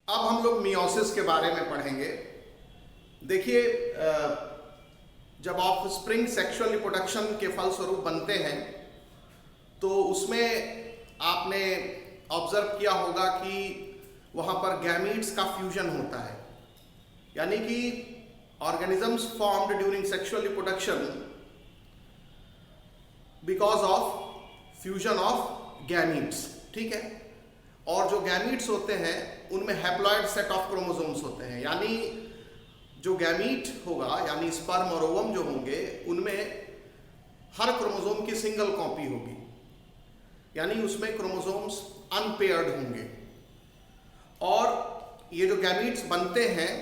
अब हम लोग मियोसिस के बारे में पढ़ेंगे। देखिए, जब ऑफस्प्रिंग सेक्सुअल रिप्रोडक्शन के फलस्वरूप बनते हैं तो उसमें आपने ऑब्जर्व किया होगा कि वहाँ पर गैमीट्स का फ्यूजन होता है, यानी कि organisms formed during sexual reproduction because of fusion of gametes. ठीक है, और जो गैमीट्स होते हैं उनमें हैप्लॉइड सेट ऑफ क्रोमोसोम्स होते हैं, यानी जो गैमीट होगा यानी स्पर्म और ओवम जो होंगे उनमें हर क्रोमोसोम की सिंगल कॉपी होगी, यानी उसमें क्रोमोसोम्स अनपेयर्ड होंगे। और ये जो गैमीट्स बनते हैं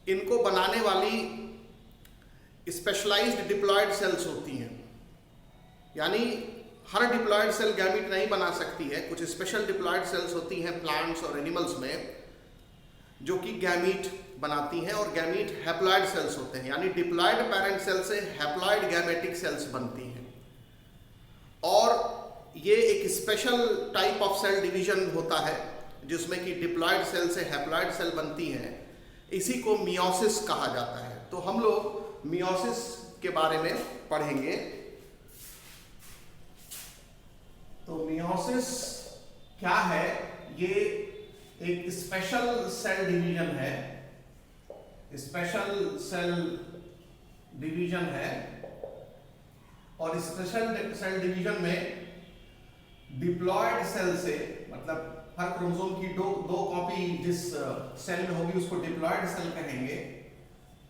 इनको बनाने वाली स्पेशलाइज्ड डिप्लॉयड सेल्स होती हैं, यानी हर डिप्लॉयड सेल गैमीट नहीं बना सकती है। कुछ स्पेशल डिप्लॉयड सेल्स होती हैं प्लांट्स और एनिमल्स में जो कि गैमीट बनाती हैं, और गैमीट हैप्लॉयड सेल्स होते हैं, यानी डिप्लॉयड पेरेंट सेल से हैप्लॉयड गैमेटिक सेल्स बनती हैं। और ये एक special type of cell division होता है जिसमें कि डिप्लॉयड सेल से हैप्लॉयड सेल बनती हैं। इसी को मियोसिस कहा जाता है। तो हम लोग मियोसिस के बारे में पढ़ेंगे। तो मियोसिस क्या है? ये एक स्पेशल सेल डिवीजन है, स्पेशल सेल डिवीजन है। और स्पेशल सेल डिवीजन में डिप्लॉयड सेल से, मतलब हर क्रोमोसोम की दो कॉपी जिस सेल में होगी उसको डिप्लॉयड सेल कहेंगे।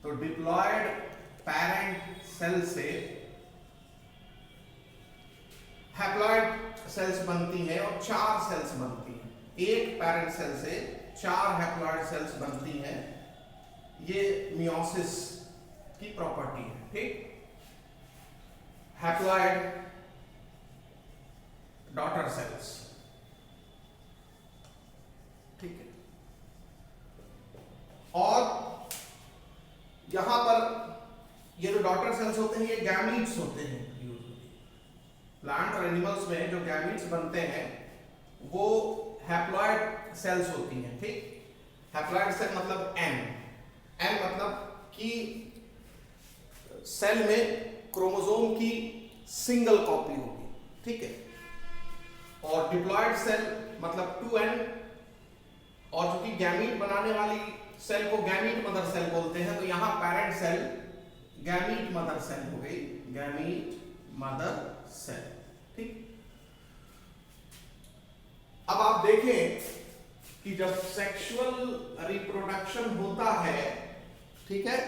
तो डिप्लॉयड पेरेंट सेल से हैप्लॉयड सेल्स बनती हैं और 4 सेल्स बनती हैं। एक पेरेंट सेल से 4 हैप्लॉयड सेल्स बनती हैं। ये मियोसिस की प्रॉपर्टी है। ठीक, हैप्लॉयड डॉटर सेल्स। ठीक है, और यहां पर ये जो डॉटर सेल्स होते हैं ये गैमीट्स होते हैं। प्लांट और एनिमल्स में जो गैमीट्स बनते हैं वो हैप्लॉयड सेल्स होती हैं। ठीक, हैप्लॉयड सेल मतलब एन मतलब कि सेल में क्रोमोसोम की सिंगल कॉपी होगी। ठीक है, और डिप्लॉयड सेल मतलब 2n, और जो कि गैमीट बनाने वाली सेल को गैमीट मदर सेल बोलते हैं। तो यहां parent cell gamete mother cell हो गई, गैमीट मदर सेल। ठीक, अब आप देखें कि जब सेक्सुअल रिप्रोडक्शन होता है, ठीक है,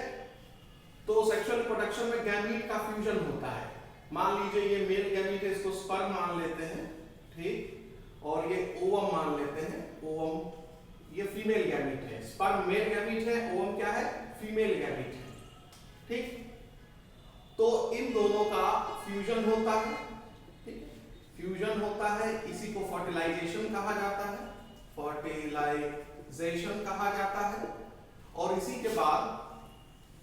तो सेक्सुअल रिप्रोडक्शन में गैमीट का फ्यूजन होता है। मान लीजिए ये मेल गैमीट है, इसको स्पर्म मान लेते हैं। ठीक, और ये ओवम मान लेते हैं। ओवम ये फीमेल गैमीट है, स्पर्म मेल गैमीट है, ओवम क्या है? फीमेल गैमीट है। ठीक, तो इन दोनों का फ्यूजन होता है। ठीक, फ्यूजन होता है, इसी को फर्टिलाइजेशन कहा जाता है, फर्टिलाइजेशन कहा जाता है। और इसी के बाद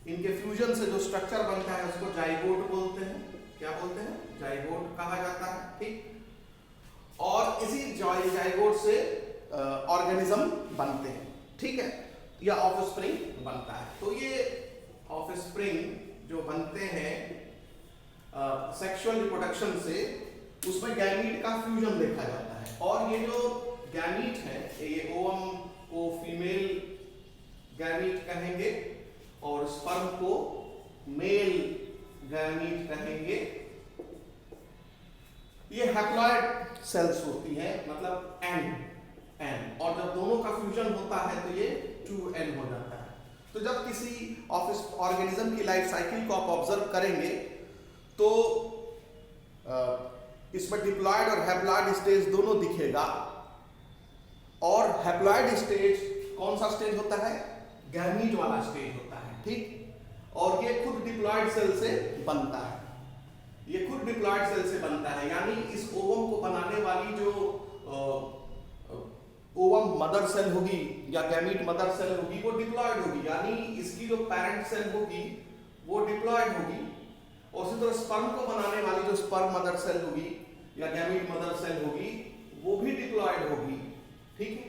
इनके फ्यूजन से जो स्ट्रक्चर बनता है उसको जाइगोट बोलते हैं। क्या बोलते हैं? जाइगोट कहा जाता है। ठीक, और इसी जाइगोट से ऑर्गेनिज्म बनते हैं। ठीक है, या ऑफस्प्रिंग बनता है। तो ये ऑफस्प्रिंग जो बनते हैं सेक्सुअल रिप्रोडक्शन से, उसमें गैमीट का फ्यूजन देखा जाता है। और ये जो गैमीट है, ये ओवम को फीमेल गैमीट कहेंगे और स्पर्म को मेल गैमीट कहेंगे। ये हैप्लॉयड सेल्स होती हैं, मतलब एन, और जब दोनों का फ्यूजन होता है तो ये 2n हो जाता है। तो जब किसी ऑर्गेनिज्म की लाइफ साइकिल को आप ऑब्जर्व करेंगे तो इसमें डिप्लॉयड और हैप्लॉयड स्टेज दोनों दिखेगा। और हैप्लॉयड स्टेज कौन सा स्टेज होता है? गैमीट वाला स्टेज होता है। ठीक, और ये खुद डिप्लॉयड सेल से बनता है, ये खुद डिप्लॉयड सेल से बनता है, यानी इस ओवम को बनाने वाली जो ओवम मदर सेल होगी या गैमीट मदर सेल होगी वो डिप्लॉयड होगी, यानी इसकी जो पेरेंट सेल होगी वो डिप्लॉयड होगी। और उसी तरह स्पर्म को बनाने वाली जो स्पर्म मदर सेल होगी या गैमीट मदर सेल होगी वो भी डिप्लॉयड होगी। ठीक है,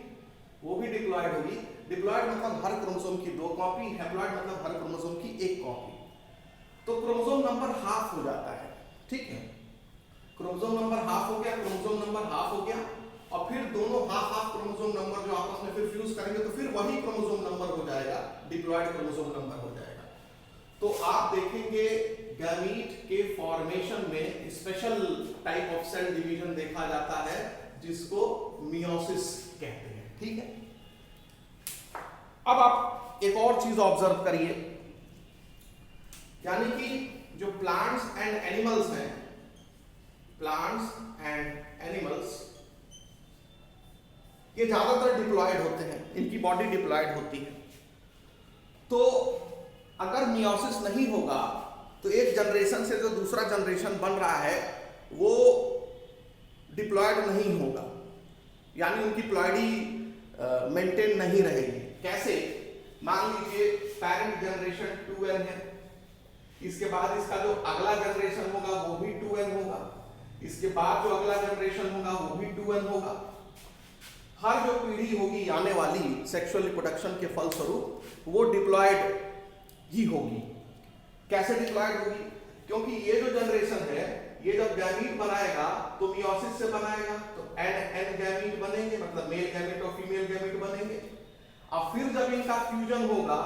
वो भी डिप्लॉयड होगी। डिप्लॉयड मतलब हर क्रोमोसोम की 2 कॉपी, हैप्लॉयड मतलब हर क्रोमोसोम की 1 कॉपी। तो क्रोमोसोम नंबर हाफ हो जाता है, ठीक है। क्रोमोसोम नंबर हाफ हो गया, क्रोमोसोम नंबर हाफ हो गया, और फिर दोनों हाफ हाफ क्रोमोसोम नंबर जो आपस में फिर फ्यूज करेंगे तो फिर वही क्रोमोसोम नंबर हो जाएगा, डिप्लॉयड क्रोमोसोम नंबर हो जाएगा। तो आप देखेंगे गैमीट के फॉर्मेशन में special type of cell division देखा जाता है जिसको मियोसिस कहते हैं, ठीक है। अब आप एक और चीज ऑब्जर्व करिए, यानी कि जो प्लांट्स एंड एनिमल्स हैं, प्लांट्स एंड एनिमल्स ये ज्यादातर डिप्लॉयड होते हैं, इनकी बॉडी डिप्लॉयड होती है। तो अगर मियोसिस नहीं होगा तो एक जनरेशन से जो दूसरा जनरेशन बन रहा है वो डिप्लॉयड नहीं होगा, यानी उनकी प्लॉयडी मेंटेन नहीं रहेगी। कैसे? मान लीजिए पेरेंट जनरेशन 2n है, इसके बाद इसका जो अगला जनरेशन होगा वो भी 2n होगा, इसके बाद जो अगला जनरेशन होगा वो भी 2n होगा। हर जो पीढ़ी होगी आने वाली सेक्सुअल रिप्रोडक्शन के फलस्वरूप वो डिप्लॉयड ही होगी। कैसे डिप्लॉयड होगी? क्योंकि ये जो जनरेशन है ये जब गैमीट बनाएगा तो मियोसिस से बनाएगा, तो n गैमीट बनेंगे, मतलब मेल गैमीट और फीमेल गैमीट बनेंगे। अब फिर जब इनका फ्यूजन होगा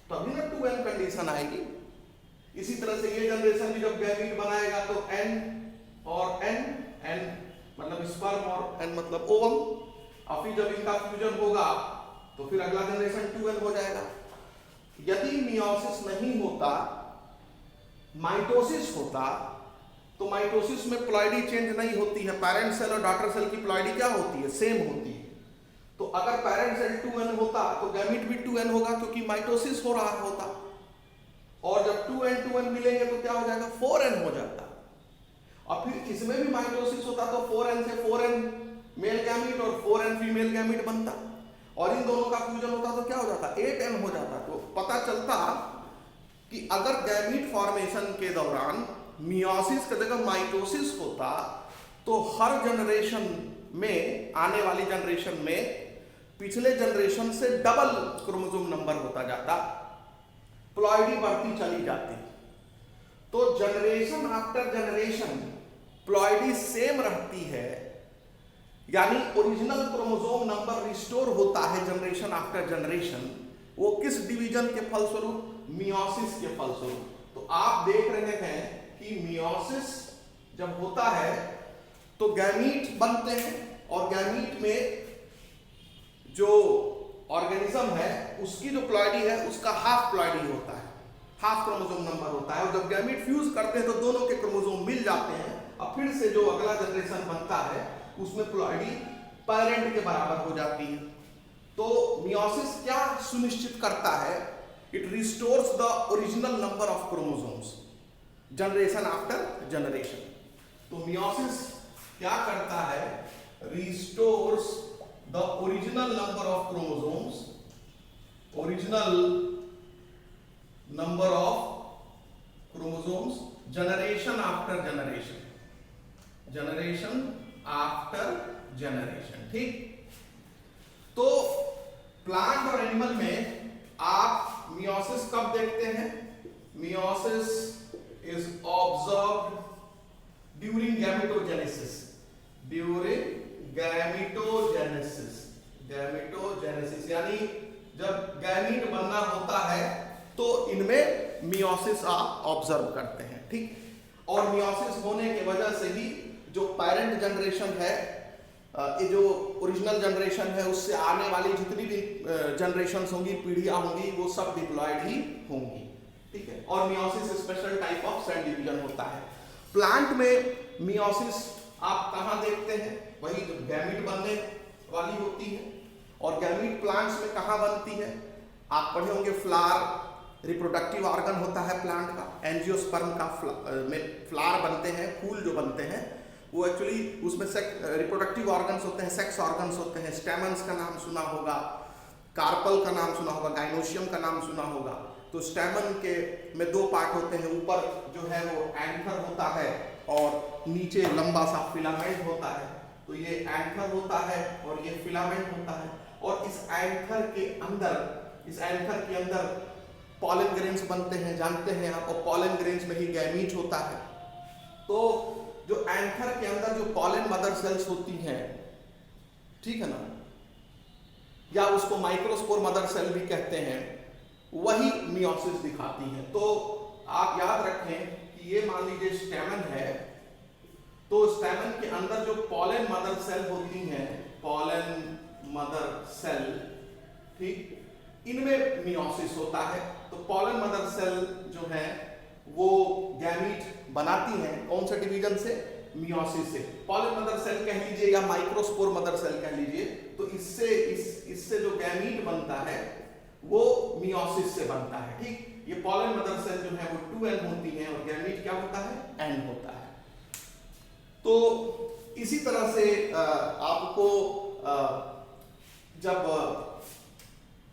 तभी ना 2n कंडीशन आएगी। इसी तरह से ये जनरेशन भी जब गैमीट बनाएगा तो n और n मतलब स्पर्म और n मतलब ओवम, और फिर जब इनका फ्यूजन होगा तो फिर अगला जनरेशन 2n हो जाएगा। यदि मियोसिस नहीं होता, माइटोसिस होता, तो माइटोसिस में प्लॉयडी चेंज नहीं होती है। पेरेंट सेल और डॉटर सेल की प्लॉयडी क्या होती है? सेम होती है। तो अगर पेरेंट सेल 2n होता तो गैमीट भी 2n होगा क्योंकि माइटोसिस हो रहा होता, और जब 2n मिलेंगे तो क्या हो जाएगा? 4n हो जाता। और फिर इसमें भी माइटोसिस होता तो 4n से 4n मेल गैमीट और 4n फीमेल गैमीट बनता, और इन दोनों का फ्यूजन होता तो क्या हो जाता? 8n हो जाता। तो पता चलता कि अगर गैमीट फॉर्मेशन के दौरान मियोसिस की जगह माइटोसिस होता तो हर जनरेशन में, आने वाली जनरेशन में पिछले जनरेशन से डबल क्रोमोसोम नंबर होता जाता, प्लॉयडी बढ़ती चली जाती। तो generation after generation ploidy same रहती है, यानी ओरिजिनल क्रोमोसोम नंबर रिस्टोर होता है जनरेशन आफ्टर जनरेशन। वो किस डिवीजन के फलस्वरूप? मियोसिस के फलस्वरूप। तो आप देख रहे हैं कि मियोसिस जब होता है तो गैमीट बनते हैं, और गैमीट में जो ऑर्गेनिज्म है उसकी जो प्लॉयडी है उसका हाफ प्लॉयडी होता है, हाफ क्रोमोसोम नंबर होता है। और जब गैमीट फ्यूज करते हैं तो दोनों के क्रोमोसोम मिल जाते हैं, और फिर से जो अगला जनरेशन बनता है उसमें प्लॉयडी पेरेंट के बराबर हो जाती है। तो मियोसिस क्या सुनिश्चित करता है? It restores the original number of chromosomes generation after generation. तो मियोसिस क्या करता है? Restores the original number of chromosomes, original number of chromosomes generation after generation, generation after generation, ठीक। तो प्लांट और एनिमल में आप मियोसिस कब देखते हैं? Meiosis is observed during gametogenesis, during gametogenesis, gametogenesis यानी जब गैमीट बनना होता है तो इनमें मियोसिस आप ऑब्जर्व करते हैं, ठीक। और मियोसिस होने की वजह से ही जो पेरेंट जनरेशन है, ये जो ओरिजिनल जनरेशन है उससे आने वाली जितनी भी जनरेशंस होंगी, पीढ़ियां होंगी, वो सब डिप्लॉयड ही होंगी, ठीक है। और meiosis special type of cell division होता है। प्लांट में मियोसिस आप कहां देखते हैं? वही जो गैमीट बनने वाली होती है। और गैमीट प्लांट्स में कहां बनती है? आप पढ़े होंगे फ्लावर रिप्रोडक्टिव ऑर्गन होता है प्लांट का, एंजियोस्पर्म का फ्लावर बनते हैं, फूल जो बनते हैं वो एक्चुअली उसमें रिप्रोडक्टिव ऑर्गन्स होते हैं, सेक्स ऑर्गन्स होते हैं। स्टेमन्स का नाम सुना होगा, कार्पल का नाम सुना होगा, गाइनोशियम का नाम सुना होगा। तो स्टेमन के में 2 पार्ट होते हैं, ऊपर जो है वो एंथर होता है और नीचे लंबा सा फिलामेंट होता है। तो ये एंथर होता है और ये फिलामेंट होता है। और इस एंथर के अंदर पॉलन ग्रेन्स बनते हैं, जानते हैं आप, और पॉलन ग्रेन्स में ही गैमीट होता है। तो जो एंथर के अंदर जो पॉलन मदर सेल्स होती हैं, ठीक है ना, या उसको माइक्रोस्पोर मदर सेल भी कहते हैं, वही मियोसिस दिखाती हैं। तो आप याद रखें कि ये मान लीजिए स्टेमन है, तो स्टेमन के अंदर जो पॉलन मदर सेल होती हैं, पॉलन मदर सेल, ठीक, इनमें मियोसिस होता है। तो पॉलन मदर सेल जो है वो गैमीट बनाती हैं, कौन से डिवीजन से? मियोसिस से। पॉलन मदर सेल कह लीजिए या माइक्रोस्पोर मदर सेल कह लीजिए, तो इससे जो गैमीट बनता है वो मियोसिस से बनता है, ठीक। ये पॉलन मदर सेल जो है वो 2n होती हैं और गैमीट क्या होता है? n होता है। तो इसी तरह से आपको जब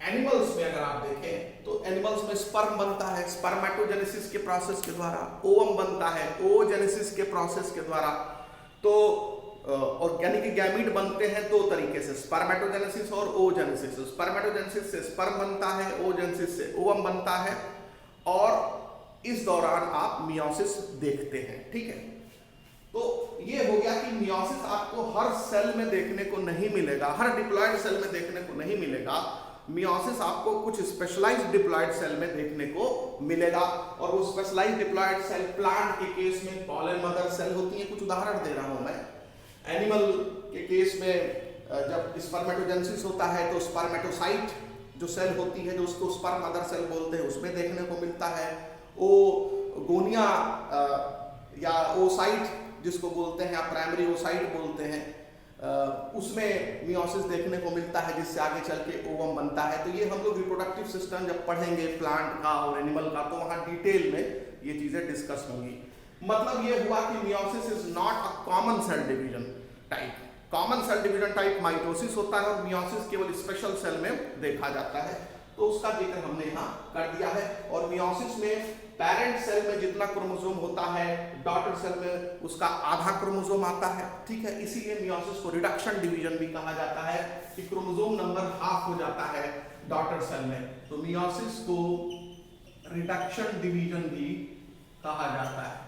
एनिमल्स में अगर आप देखें तो एनिमल्स में स्पर्म बनता है, स्पर्मेटोजेनेसिस के प्रोसेस के द्वारा, ओवम बनता है ओजेनेसिस के प्रोसेस के द्वारा। तो और यानी कि गैमीट बनते हैं दो तरीके से, स्पर्मेटोजेनेसिस और ओजेनेसिस। स्पर्मेटोजेनेसिस से स्पर्म बनता है, ओजेनेसिस से ओवम बनता है, और इस दौरान आप मियोसिस देखते हैं, ठीक है। तो ये हो गया कि मियोसिस आपको हर सेल में देखने को नहीं मिलेगा, हर डिप्लॉयड सेल में देखने को नहीं मिलेगा। मियोसिस आपको कुछ स्पेशलाइज्ड डिप्लॉयड सेल में देखने को मिलेगा, और वो स्पेशलाइज्ड डिप्लॉयड सेल प्लांट के केस में पॉलन मदर सेल होती है। कुछ उदाहरण दे रहा हूं मैं। एनिमल के केस में जब स्पर्मेटोजेनेसिस होता है तो स्पर्मेटोसाइट जो सेल होती है, जो उसको स्पर्म मदर सेल बोलते हैं, उसमें देखने को मिलता है। ओगोनिया या ओसाइट जिसको बोलते हैं, या प्राइमरी ओसाइट बोलते हैं, उसमें मियोसिस देखने को मिलता है, जिससे आगे चल के ओवम बनता है। तो ये हम लोग रिप्रोडक्टिव सिस्टम जब पढ़ेंगे प्लांट का और एनिमल का, तो वहाँ डिटेल में ये चीजें डिस्कस होंगी। मतलब ये हुआ कि meiosis is not a common cell division type. Common cell division type mitosis होता है, और मियोसिस केवल स्पेशल सेल में देखा जाता है। तो उसका जिक्र हमने यहाँ कर दिया है। और मियोसिस में पेरेंट सेल में जितना क्रोमोसोम होता है, डॉटर सेल में उसका आधा क्रोमोसोम आता है, ठीक है। इसीलिए मियोसिस को रिडक्शन डिवीजन भी कहा जाता है, कि क्रोमोसोम नंबर हाफ हो जाता है डॉटर सेल में। तो मियोसिस को रिडक्शन डिवीजन भी कहा जाता है।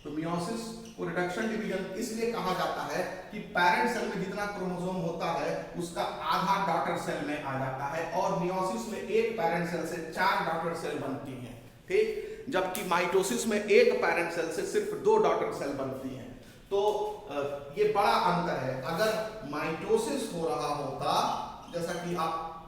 तो मियोसिस को रिडक्शन डिवीजन इसलिए कहा जाता है कि पेरेंट सेल में जितना क्रोमोसोम होता है उसका आधा डॉटर सेल में आ जाता है, और मियोसिस में एक पेरेंट सेल से 4 डॉटर सेल बनती हैं, ठीक। जबकि माइटोसिस में एक पेरेंट सेल से सिर्फ 2 डॉटर सेल बनती हैं। तो ये बड़ा अंतर है। अगर माइटोसिस हो रहा होता, जैसा कि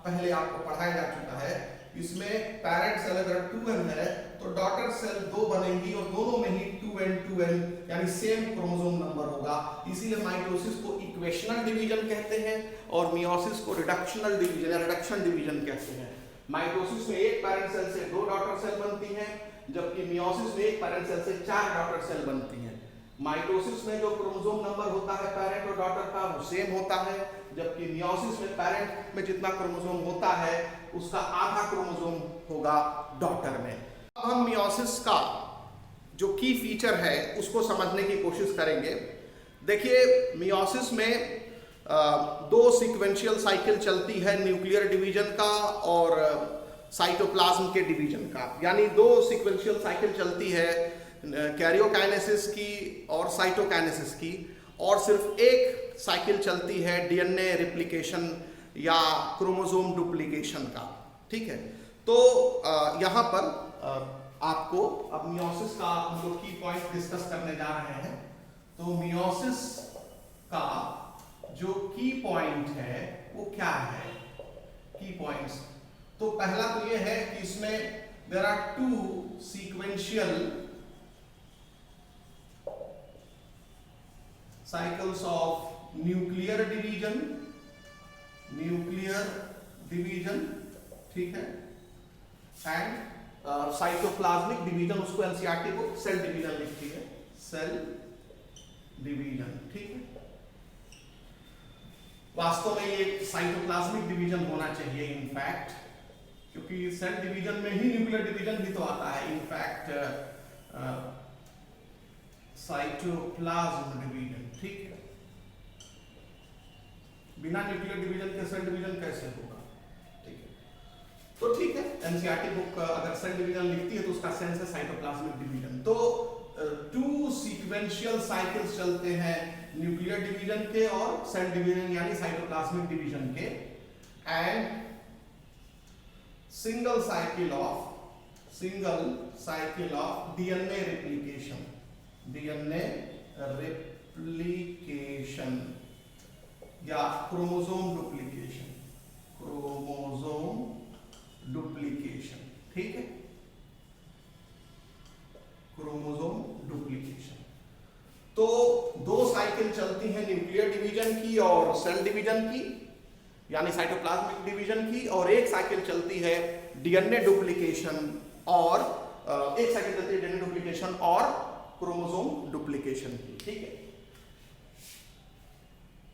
पहले आपको पढ़ाया जा चुका है, इसमें पेरेंट सेल अगर 2n है तो डॉटर सेल 2 बनेंगी, और दोनों में ही 2n यानी सेम क्रोमोसोम नंबर होगा। इसीलिए माइटोसिस को इक्वेशनल डिवीजन कहते हैं, और मियोसिस को रिडक्शनल डिवीजन या रिडक्शन डिवीजन कहते हैं। माइटोसिस में एक पेरेंट सेल से 2 डॉटर सेल बनती हैं, जबकि मियोसिस में एक पेरेंट सेल से 4 डॉटर सेल बनती हैं। माइटोसिस में जो क्रोमोसोम नंबर होता है पेरेंट और डॉटर का वो सेम होता है, जबकि मियोसिस में पेरेंट में जितना क्रोमोसोम होता है उसका आधा क्रोमोसोम होगा डॉटर में। अब हम मियोसिस का जो की फीचर है उसको समझने की कोशिश करेंगे। देखिए, मियोसिस में 2 सीक्वेंशियल साइकिल चलती है, न्यूक्लियर डिवीजन का और साइटोप्लाज्म के डिवीजन का। यानी 2 सीक्वेंशियल साइकिल चलती है, कैरियोकाइनेसिस की और साइटोकाइनेसिस की, और सिर्फ एक साइकिल चलती है डीएनए रिप्लिकेशन या क्रोमोसोम डुप्लीकेशन का, ठीक है। तो यहाँ पर आपको अब मियोसिस का हम लोग की पॉइंट डिस्कस करने जा रहे हैं। तो मियोसिस का जो की पॉइंट है वो क्या है? की पॉइंट्स, तो पहला तो ये है कि इसमें there are 2 sequential cycles of nuclear division, ठीक है, एंड साइटोप्लाज्मिक डिवीजन, उसको एनसीईआरटी को सेल डिवीजन लिखती है, सेल डिवीजन, ठीक है। वास्तव में ये साइटोप्लाज्मिक डिवीजन होना चाहिए इनफैक्ट, क्योंकि सेल डिवीजन में ही न्यूक्लियर डिवीजन भी तो आता है। इनफैक्ट साइटोप्लाज्म डिवीजन, ठीक है। बिना न्यूक्लियर डिवीजन के सेल डिवीजन कैसे होगा? ठीक है, तो ठीक है, एनसीईआरटी बुक अगर सेल डिवीजन लिखती है तो उसका सेंस है साइटोप्लाज्मिक डिवीजन। तो 2 सीक्वेंशियल साइकिल्स चलते हैं न्यूक्लियर डिवीजन के और सेल डिवीजन यानी साइटोप्लाज्मिक डिवीजन के, and single cycle of DNA replication, DNA replication या क्रोमोसोम डुप्लीकेशन, ठीक है, क्रोमोसोम डुप्लीकेशन। तो 2 साइकिल चलती हैं न्यूक्लियर डिवीजन की और सेल डिवीजन की यानी साइटोप्लाज्मिक डिवीजन की, और एक साइकिल चलती है डीएनए डुप्लीकेशन और क्रोमोसोम डुप्लीकेशन की, ठीक है।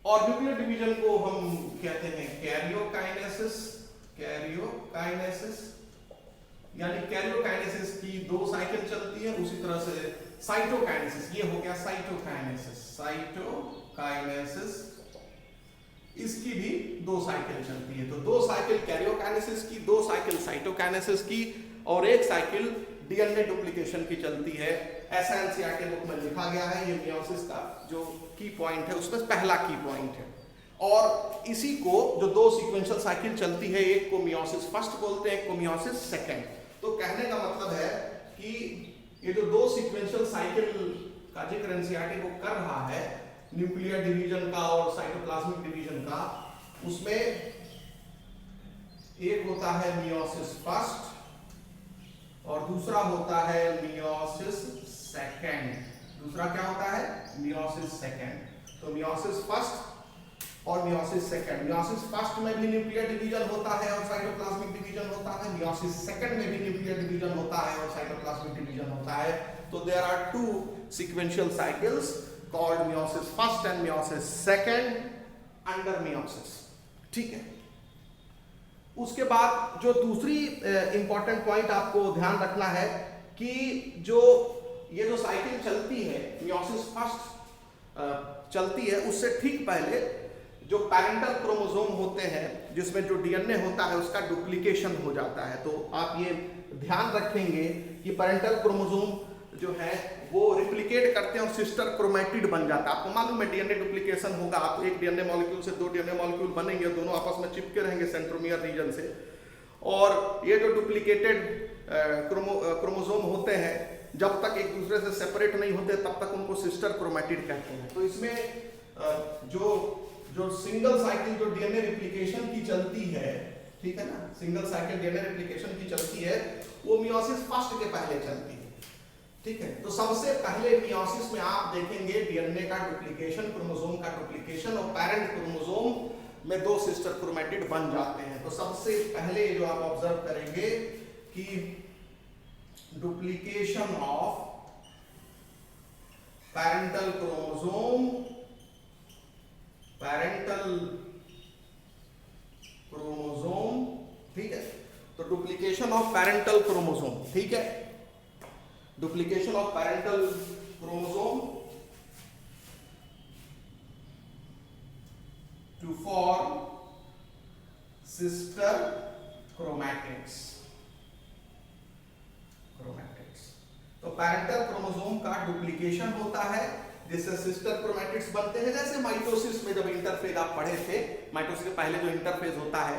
और न्यूक्लियर डिवीजन को हम कहते हैं कैरियोकाइनेसिस यानी कैरियोकाइनेसिस की 2 साइकिल चलती है। उसी तरह से साइटोकाइनेसिस, ये हो गया साइटोकाइनेसिस, इसकी भी 2 साइकिल चलती है। तो 2 साइकिल कैरियोकाइनेसिस की, 2 साइकिल साइटोकाइनेसिस की और 1 साइकिल डीएनए डुप्लीकेशन की चलती है। ऐसा एनसीईआरटी बुक में लिखा गया है। ये मियोसिस का जो की पॉइंट है उसमें पहला की पॉइंट है। और इसी को जो 2 सीक्वेंशियल साइकिल चलती है, एक को मियोसिस फर्स्ट बोलते हैं, एक को मियोसिस सेकेंड। तो कहने का मतलब है कि ये जो 2 सीक्वेंशियल साइकिल का जिक्र एनसीईआरटी बुक कर रहा है, न्यूक्लियर डिवीजन का और साइटोप्लाज्मिक डिवीजन का, उसमें एक होता है मियोसिस फर्स्ट और दूसरा होता है मियोसिस सेकेंड। दूसरा क्या होता है? Meiosis second. तो मियोसिस फर्स्ट और मियोसिस सेकेंड। मियोसिस फर्स्ट में भी न्यूक्लियर डिवीजन होता है और साइटोप्लाज्मिक डिवीजन होता है। मियोसिस सेकेंड में भी न्यूक्लियर डिवीजन होता है और साइटोप्लाज्मिक डिवीजन होता है। तो there are 2 sequential cycles called meiosis first and meiosis second under meiosis, ठीक है। उसके बाद जो दूसरी इंपॉर्टेंट पॉइंट आपको ध्यान रखना है कि जो ये जो साइकिल चलती है मियोसिस फर्स्ट चलती है, उससे ठीक पहले जो पैरेंटल क्रोमोसोम होते हैं जिसमें जो डीएनए होता है उसका डुप्लीकेशन हो जाता है। तो आप ये ध्यान रखेंगे कि पैरेंटल क्रोमोसोम जो है वो रिप्लिकेट करते हैं और सिस्टर क्रोमैटिड बन जाता है। आपको मालूम है डीएनए डुप्लीकेशन होगा, आप एक डीएनए मॉलिक्यूल से 2 डीएनए मॉलिक्यूल बनेंगे, दोनों आपस में चिपके रहेंगे सेंट्रोमियर रीजन से, और ये जो डुप्लीकेटेड क्रोमोसोम होते हैं जब तक एक दूसरे से सेपरेट नहीं होते तब तक उनको सिस्टर क्रोमैटिड कहते हैं। तो इसमें जो सिंगल साइकिल जो डीएनए रिप्लिकेशन की चलती है, ठीक है ना, सिंगल साइकिल डीएनए रिप्लिकेशन की चलती है, वो मियोसिस फर्स्ट के पहले चलती है, ठीक है। तो सबसे पहले मियोसिस में आप देखेंगे डीएनए का डुप्लीकेशन, क्रोमोसोम का डुप्लीकेशन, और पैरेंट क्रोमोसोम में 2 सिस्टर क्रोमैटिड बन जाते हैं। तो सबसे पहले जो आप ऑब्जर्व करेंगे कि डुप्लीकेशन ऑफ पैरेंटल क्रोमोसोम, ठीक है। तो डुप्लीकेशन ऑफ पैरेंटल क्रोमोसोम, ठीक है, duplication of parental chromosome to form sister chromatids. तो पैरेंटल क्रोमोसोम का डुप्लीकेशन होता है जिससे सिस्टर क्रोमैटिड्स बनते हैं। जैसे माइटोसिस में जब इंटरफेज आप पढ़े थे, माइटोसिस के पहले जो इंटरफेज होता है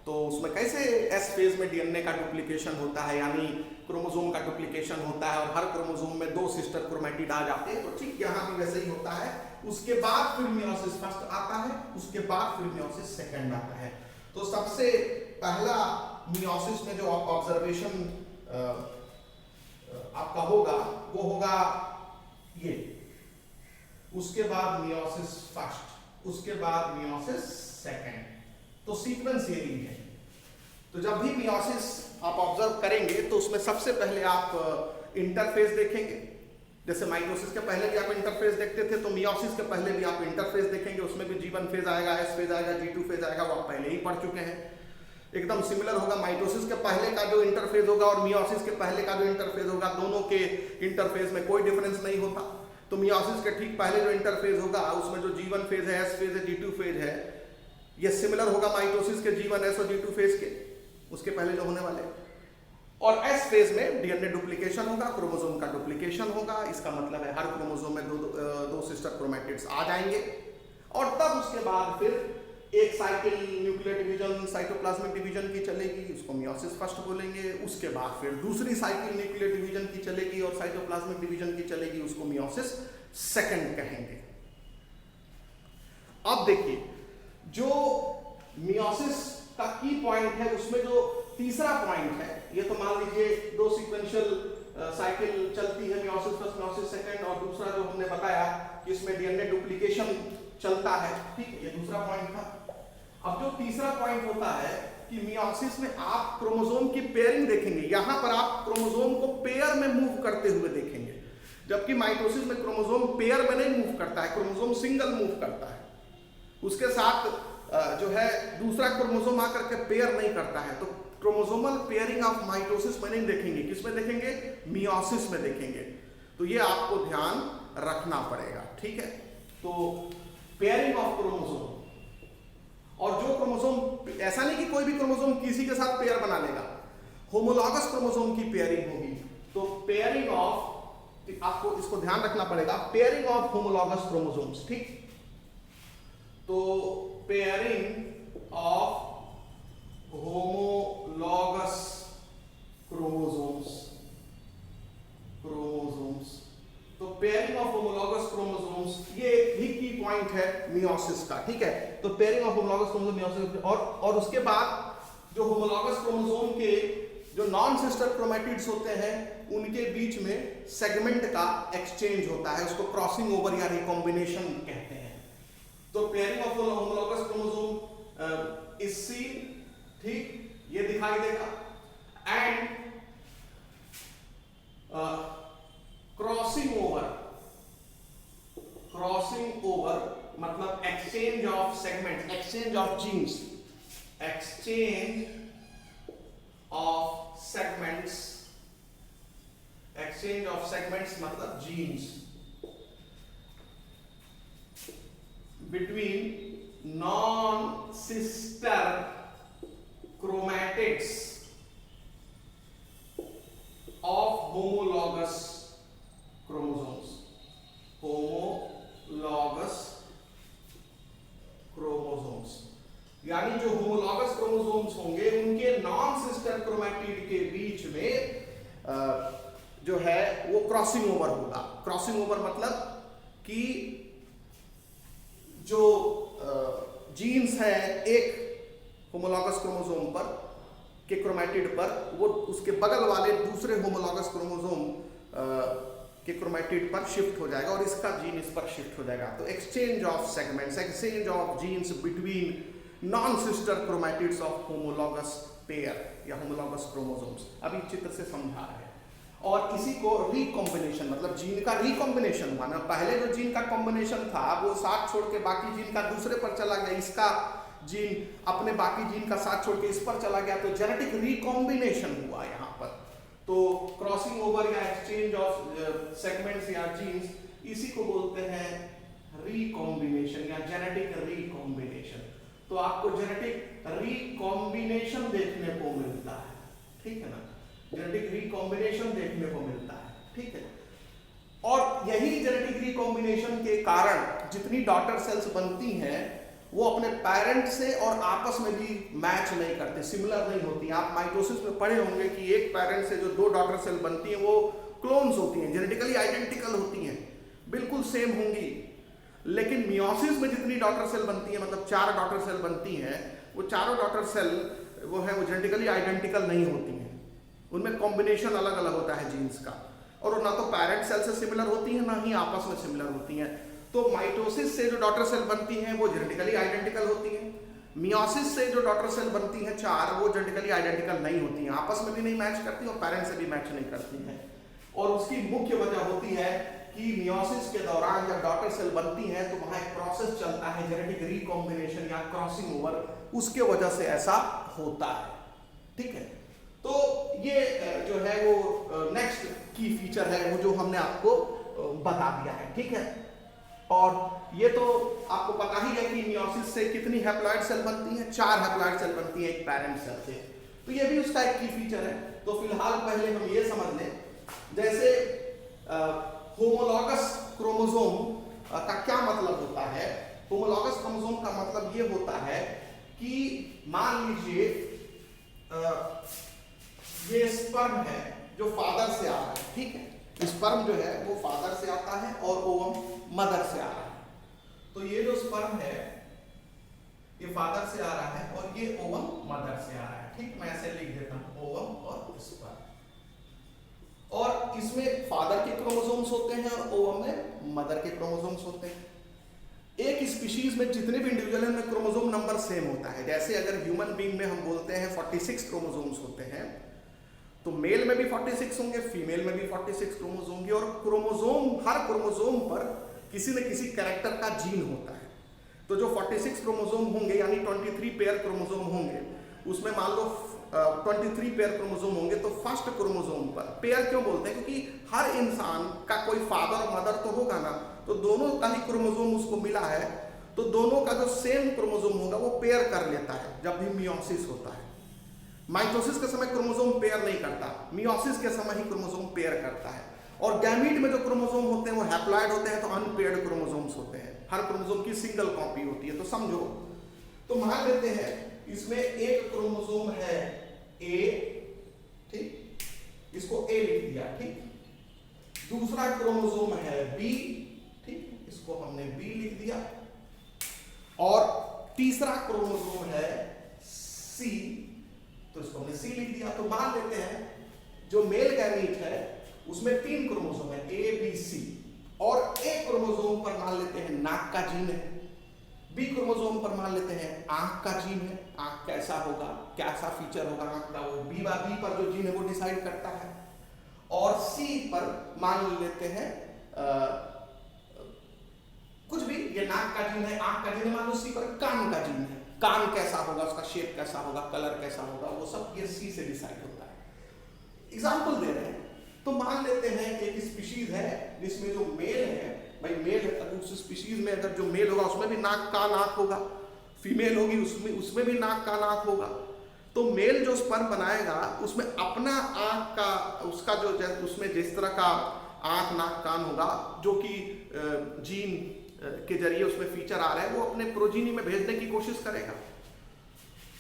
तो उसमें कैसे एस फेज में डीएनए का डुप्लीकेशन होता है, यानी क्रोमोसोम का डुप्लीकेशन होता है और हर क्रोमोसोम में 2 सिस्टर क्रोमैटिड आ जाते हैं। तो ठीक यहाँ भी वैसे ही होता है। उसके बाद फिर मियोसिस फर्स्ट आता है, उसके बाद फिर मियोसिस सेकंड आता है। तो सबसे पहला मियोसिस में जो आप ऑब्जर्वेशन आपका होगा वो होगा ये, उसके बाद मियोसिस फर्स्ट, उसके बाद मियोसिस सेकंड। तो सीक्वेंस यही है। तो जब भी मियोसिस आप ऑब्जर्व करेंगे तो उसमें सबसे पहले आप इंटरफेस देखेंगे। जैसे माइटोसिस के पहले भी आप इंटरफेस देखते थे, तो मियोसिस के पहले भी आप इंटरफेस देखेंगे। उसमें भी G1 फेज आएगा, S फेज आएगा, G2 फेज आएगा, वो आप पहले ही पढ़ चुके हैं। एकदम सिमिलर होगा। माइटोसिस के पहले का जो इंटरफेज होगा और मियोसिस के पहले का जो इंटरफेज होगा, दोनों के इंटरफेज में कोई डिफरेंस नहीं होता। तो मियोसिस के ठीक पहले जो इंटरफेज होगा उसमें जो G1 फेज है, S फेज है, G2 फेज है, ये सिमिलर होगा माइटोसिस के G1S और G2 फेज के, उसके पहले जो होने वाले। और एस फेज में डीएनए डुप्लीकेशन होगा, क्रोमोसोम का डुप्लीकेशन होगा। इसका मतलब है हर क्रोमोसोम में दो सिस्टर क्रोमैटिड्स आ जाएंगे और तब उसके बाद फिर एक cycle nuclear division cytoplasmic division की चलेगी, उसको मियोसिस फर्स्ट बोलेंगे। उसके बाद फिर दूसरी साइकिल न्यूक्लियर डिवीजन की चलेगी और साइटोप्लाज्मिक डिवीजन की चलेगी, उसको मियोसिस सेकंड कहेंगे। अब देखिए जो मियोसिस का की पॉइंट है उसमें जो तीसरा पॉइंट है, ये तो मान लीजिए दो सीक्वेंशियल साइकिल चलती है, मियोसिस प्लस मियोसिस सेकंड, और दूसरा जो हमने बताया कि इसमें डीएनए डुप्लीकेशन चलता है, ठीक है, ये दूसरा पॉइंट था। अब जो तीसरा पॉइंट होता है कि मियोसिस में आप क्रोमोसोम की पेयरिंग देखेंगे, यहां पर आप क्रोमोसोम को पेयर में मूव करते हुए देखेंगे, जबकि माइटोसिस में क्रोमोसोम पेयर में नहीं मूव करता है, क्रोमोसोम सिंगल मूव करता है। उसके साथ जो है दूसरा क्रोमोसोम आकर के पेयर नहीं करता है। तो क्रोमोसोमल पेयरिंग ऑफ माइटोसिस में नहीं देखेंगे, किसमें देखेंगे? मियोसिस में देखेंगे। तो ये आपको ध्यान रखना पड़ेगा, ठीक है। तो पेयरिंग ऑफ क्रोमोसोम, और जो क्रोमोसोम, ऐसा नहीं कि कोई भी क्रोमोसोम किसी के साथ पेयर बना लेगा, होमोलॉगस क्रोमोसोम की पेयरिंग होगी। तो पेयरिंग ऑफ, आपको इसको ध्यान रखना पड़ेगा, पेयरिंग ऑफ होमोलॉगस क्रोमोसोम्स, ठीक। तो पेयरिंग ऑफ होमोलॉगस क्रोमोसोम्स, तो पेयरिंग ऑफ होमोलॉगस क्रोमोसोम्स ये भी की पॉइंट है मियोसिस का, ठीक है। तो pairing of homologous chromosome meiosis, और उसके बाद जो होमोलॉगस क्रोमोसोम के जो नॉन सिस्टर क्रोमैटिड्स होते हैं उनके बीच में सेगमेंट का एक्सचेंज होता है, उसको क्रॉसिंग ओवर या रिकॉम्बिनेशन कहते हैं। तो pairing of homologous chromosome is seen, ठीक, ये दिखाई देगा। एंड क्रॉसिंग ओवर मतलब exchange of segment, exchange of genes, exchange of segments मतलब genes between non sister chromatids of homologous chromosomes, यानी जो होमोलॉगस क्रोमोसोम्स होंगे उनके नॉन सिस्टर क्रोमैटिड के बीच में जो है वो क्रॉसिंग ओवर होगा। क्रॉसिंग ओवर मतलब कि जो जीन्स है एक होमोलॉगस क्रोमोसोम पर के क्रोमैटिड पर, वो उसके बगल वाले दूसरे होमोलॉगस क्रोमोसोम के क्रोमैटिड पर शिफ्ट हो जाएगा और इसका जीन इस पर शिफ्ट हो जाएगा। तो exchange of segments, exchange of genes between non sister chromatids of homologous pair या होमोलॉगस क्रोमोसोम्स, अभी चित्र से समझा रहे हैं। और इसी को रिकॉम्बिनेशन मतलब जीन का रिकॉम्बिनेशन हुआ ना, पहले जो जीन का कॉम्बिनेशन था वो साथ छोड़ के बाकी जीन का दूसरे पर चला गया, इसका जीन अपने बाकी जीन का साथ छोड़ के इस पर चला गया, तो जेनेटिक रिकॉम्बिनेशन हुआ यहाँ पर। तो क्रॉसिंग ओवर या एक्सचेंज ऑफ सेगमेंट्स या जीन्स, इसी को बोलते हैं रिकॉम्बिनेशन या जेनेटिक रिकॉम्बिनेशन। तो आपको जेनेटिक रिकॉम्बिनेशन देखने को मिलता है, ठीक है ना, जेनेटिक रिकॉम्बिनेशन देखने को मिलता है, ठीक है। और यही जेनेटिक रिकॉम्बिनेशन के कारण जितनी डॉटर सेल्स बनती हैं वो अपने पेरेंट से और आपस में भी मैच नहीं करते, सिमिलर नहीं होती। आप माइटोसिस में पढ़े होंगे कि एक पेरेंट से जो दो डॉटर सेल बनती हैं वो क्लोन्स होती हैं, जेनेटिकली आइडेंटिकल होती हैं, बिल्कुल सेम होंगी। लेकिन मियोसिस में जितनी डॉटर सेल बनती है, मतलब 4 डॉटर सेल बनती हैं, वो चारों डॉटर सेल वो जेनेटिकली आइडेंटिकल नहीं होती हैं, उनमें कॉम्बिनेशन अलग अलग होता है जीन्स का, और ना तो पेरेंट सेल से सिमिलर होती हैं ना ही आपस में सिमिलर होती हैं। तो माइटोसिस से जो डॉटर सेल बनती हैं वो जेनेटिकली आइडेंटिकल होती हैं, मियोसिस से जो डॉटर सेल बनती हैं 4 वो जेनेटिकली आइडेंटिकल नहीं होती हैं, आपस में भी नहीं मैच करती और पेरेंट से भी मैच नहीं करती हैं। और उसकी मुख्य वजह होती है कि मियोसिस के दौरान जब डॉटर सेल बनती हैं तो वहां एक प्रोसेस चलता है जेनेटिक रिकॉम्बिनेशन या क्रॉसिंग ओवर, उसके वजह से ऐसा होता है, ठीक है। तो ये जो है वो नेक्स्ट की फीचर है वो जो हमने आपको बता दिया है, ठीक है। और ये तो आपको पता ही है कि मियोसिस से कितनी हैप्लॉइड सेल बनती हैं, 4 हैप्लॉइड सेल बनती हैं एक पेरेंट सेल से। तो ये भी उसका एक की फीचर है। तो फिलहाल पहले हम ये समझ लें, जैसे होमोलॉगस क्रोमोसोम का क्या मतलब होता है। होमोलॉगस क्रोमोसोम का मतलब ये होता है कि मान लीजिए ये स्पर्म है जो फादर से आ रहा है, ठीक है, स्पर्म जो है वो फादर से आता है और ओवम मदर से आ रहा है। तो ये जो स्पर्म है ये फादर से आ रहा है और ये ओवम मदर से आ रहा है, ठीक। मैं ऐसे लिख देता हूं, ओवम और स्पर्म। और इसमें फादर के क्रोमोसोम्स होते हैं और ओवम में मदर के क्रोमोसोम्स होते हैं। एक स्पीशीज में जितने भी इंडिविजुअल हैं उनमें क्रोमोसोम नंबर सेम होता है। जैसे अगर ह्यूमन बीइंग में हम बोलते हैं 46 क्रोमोसोम्स होते हैं, तो मेल में भी 46 होंगे, फीमेल में भी 46 क्रोमोसोम होंगे। और क्रोमोसोम, हर क्रोमोसोम पर किसी न किसी कैरेक्टर का जीन होता है। तो जो 46 क्रोमोसोम होंगे यानी 23 पेयर क्रोमोसोम होंगे, उसमें मान लो 23 पेयर क्रोमोसोम होंगे, तो फर्स्ट क्रोमोसोम पर पेयर क्यों बोलते हैं, क्योंकि हर इंसान का कोई फादर और मदर तो होगा ना, तो दोनों का ही क्रोमोसोम उसको मिला है, तो दोनों का जो सेम क्रोमोसोम होगा वो पेयर कर लेता है जब भी मियोसिस होता है। माइटोसिस के समय क्रोमोसोम पेयर नहीं करता, मियोसिस के समय ही क्रोमोसोम पेयर करता है। और गैमीट में जो क्रोमोसोम होते हैं वो हैप्लॉइड होते हैं, तो अनपेयर्ड क्रोमोसोम्स होते हैं। हर क्रोमोसोम की सिंगल कॉपी होती है। तो समझो, तो मान लेते हैं इसमें एक क्रोमोसोम है ए, ठीक, इसको ए लिख दिया, ठीक। दूसरा क्रोमोसोम है बी, ठीक, इसको हमने बी लिख दिया। और तीसरा क्रोमोसोम है सी, तो इसको हमने सी लिख दिया। तो मान लेते हैं जो मेल गैमीट है उसमें 3 क्रोमोसोम है, ए बी सी। और एक क्रोमोसोम पर मान लेते हैं नाक का जीन है, बी क्रोमोसोम पर मान लेते हैं आंख का जीन है, आंख कैसा होगा, कैसा फीचर होगा आंख का, वो बी पर जो जीन है वो डिसाइड करता है। और सी पर मान लेते हैं कुछ भी, ये नाक का जीन है, आंख का जीन है, मान लो सी पर कान का जीन है, कान कैसा होगा, उसका शेप कैसा होगा, कलर कैसा होगा, वो सब ये सी से डिसाइड होता है। एग्जाम्पल दे रहे हैं, तो मान लेते हैं एक स्पीशीज है जिसमें जो मेल है, भाई मेल है, अगर उस स्पीशीज में अगर जो मेल होगा उसमें भी नाक का नाक होगा, फीमेल होगी उसमें भी नाक का नाक होगा। तो मेल जो स्पर्म बनाएगा उसमें अपना आंख का, उसका जो उसमें जिस तरह का आंख नाक कान होगा जो कि जीन के जरिए उसमें फीचर आ रहा है, वो अपने प्रोजीनी में भेजने की कोशिश करेगा।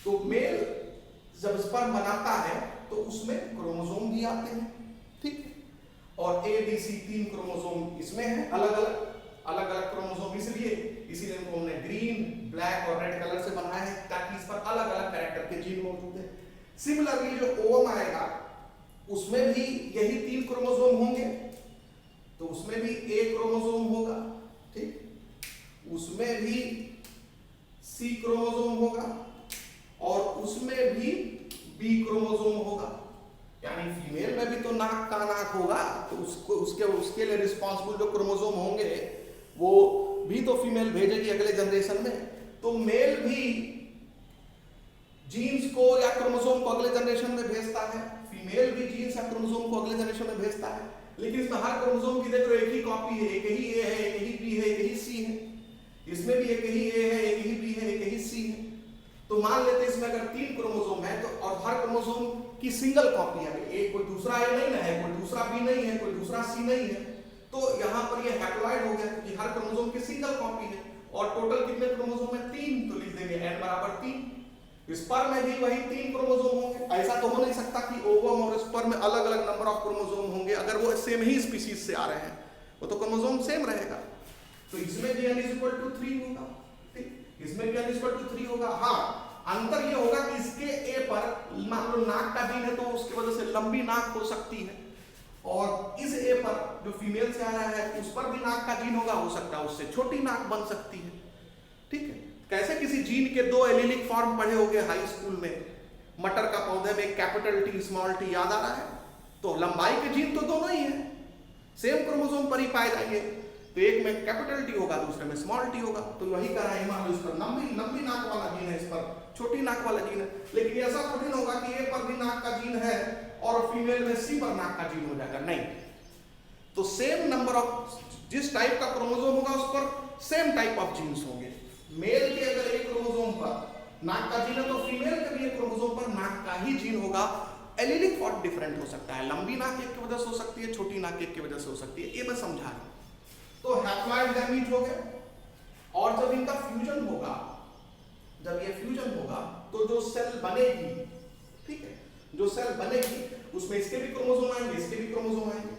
तो मेल जब स्पर्म बनाता है तो उसमें क्रोमोसोम भी आते हैं, ठीक। और ए बी सी 3 क्रोमोसोम इसमें है, अलग अलग क्रोमोसोम, इसीलिए इनको हमने ग्रीन, ब्लैक और रेड कलर से बनाया है ताकि इस पर अलग अलग कैरेक्टर के जीन मौजूद है। सिमिलरली जो ओवम आएगा उसमें भी यही 3 क्रोमोसोम होंगे, तो उसमें भी ए क्रोमोसोम होगा, ठीक, उसमें भी सी क्रोमोसोम होगा और उसमें भी बी क्रोमोसोम होगा। यानी फीमेल में भी तो नाक का नाक होगा, तो उसके लिए रिस्पॉन्सिबल जो क्रोमोसोम होंगे वो भी तो फीमेल भेजेगी अगले जनरेशन में। तो मेल भी जीन्स को या क्रोमोसोम को अगले जनरेशन में भेजता है, फीमेल भी जीन्स या क्रोमोसोम को अगले जनरेशन में भेजता है। लेकिन इसमें हर क्रोमोसोम की देखो एक ही कॉपी है, एक ही ए है, एक ही बी है, एक ही सी है। इसमें भी एक ही ए है, एक ही बी है, एक ही सी है। तो मान लेते हैं इसमें अगर 3 क्रोमोसोम है तो और हर क्रोमोसोम की सिंगल कॉपी है, एक कोई दूसरा ए नहीं ना है, कोई दूसरा बी नहीं है, कोई दूसरा सी नहीं है, तो यहाँ पर ये हैप्लॉइड हो गया क्योंकि हर क्रोमोसोम की सिंगल कॉपी है। और टोटल कितने क्रोमोसोम है? 3, तो लिख देंगे n बराबर 3। स्पर्म में भी वही 3 क्रोमोसोम होंगे। ऐसा तो हो नहीं सकता कि ओवम और स्पर्म में अलग अलग नंबर ऑफ क्रोमोसोम होंगे, अगर वो सेम ही स्पीशीज से आ रहे हैं, वो तो क्रोमोसोम सेम रहेगा। तो इसमें भी n = 3 होगा, ठीक, इसमें भी n = 3 होगा। हाँ, अंतर ये होगा कि इसके ए पर मान लो नाक का जीन है तो उसकी वजह से लंबी नाक हो सकती है, और इस ए पर जो फीमेल से आ रहा है उस पर भी नाक का जीन होगा, हो सकता है उससे छोटी नाक बन सकती है, ठीक है। कैसे किसी जीन के 2 एलीलिक फॉर्म पढ़े होंगे हाई स्कूल में, मटर का पौधे में कैपिटल T स्मॉल t याद आ रहा है, तो लंबाई के जीन तो दोनों ही है, सेम क्रोमोसोम पर ही पाए जाएंगे। तो एक में कैपिटल T होगा, दूसरे में स्मॉल t होगा। तो वही कह रहा है, मान लो इस पर लंबी नाक वाला जीन है, इस पर छोटी नाक वाला जीन है। लेकिन ऐसा थोड़ी ना होगा कि ए पर भी नाक का जीन है और फीमेल में सी पर नाक का जीन हो जाएगा, नहीं। तो सेम नंबर ऑफ जिस टाइप का क्रोमोसोम होगा उस पर सेम टाइप ऑफ जीन्स होंगे। मेल के अगर एक क्रोमोसोम पर नाक का जीन है तो फीमेल के भी एक क्रोमोसोम पर नाक का ही जीन होगा। एलीलिक फॉर्म डिफरेंट हो सकता है, लंबी नाक एक की वजह से हो सकती है, छोटी नाक एक की वजह से हो सकती है, ये मैं समझा रहा हूं। तो हैप्लॉइड गैमीट हो गए, और जब इनका फ्यूजन होगा, जब ये फ्यूजन होगा तो जो सेल बनेगी, ठीक है, जो सेल बनेगी उसमें इसके भी क्रोमोसोम आएंगे, इसके भी क्रोमोसोम आएंगे।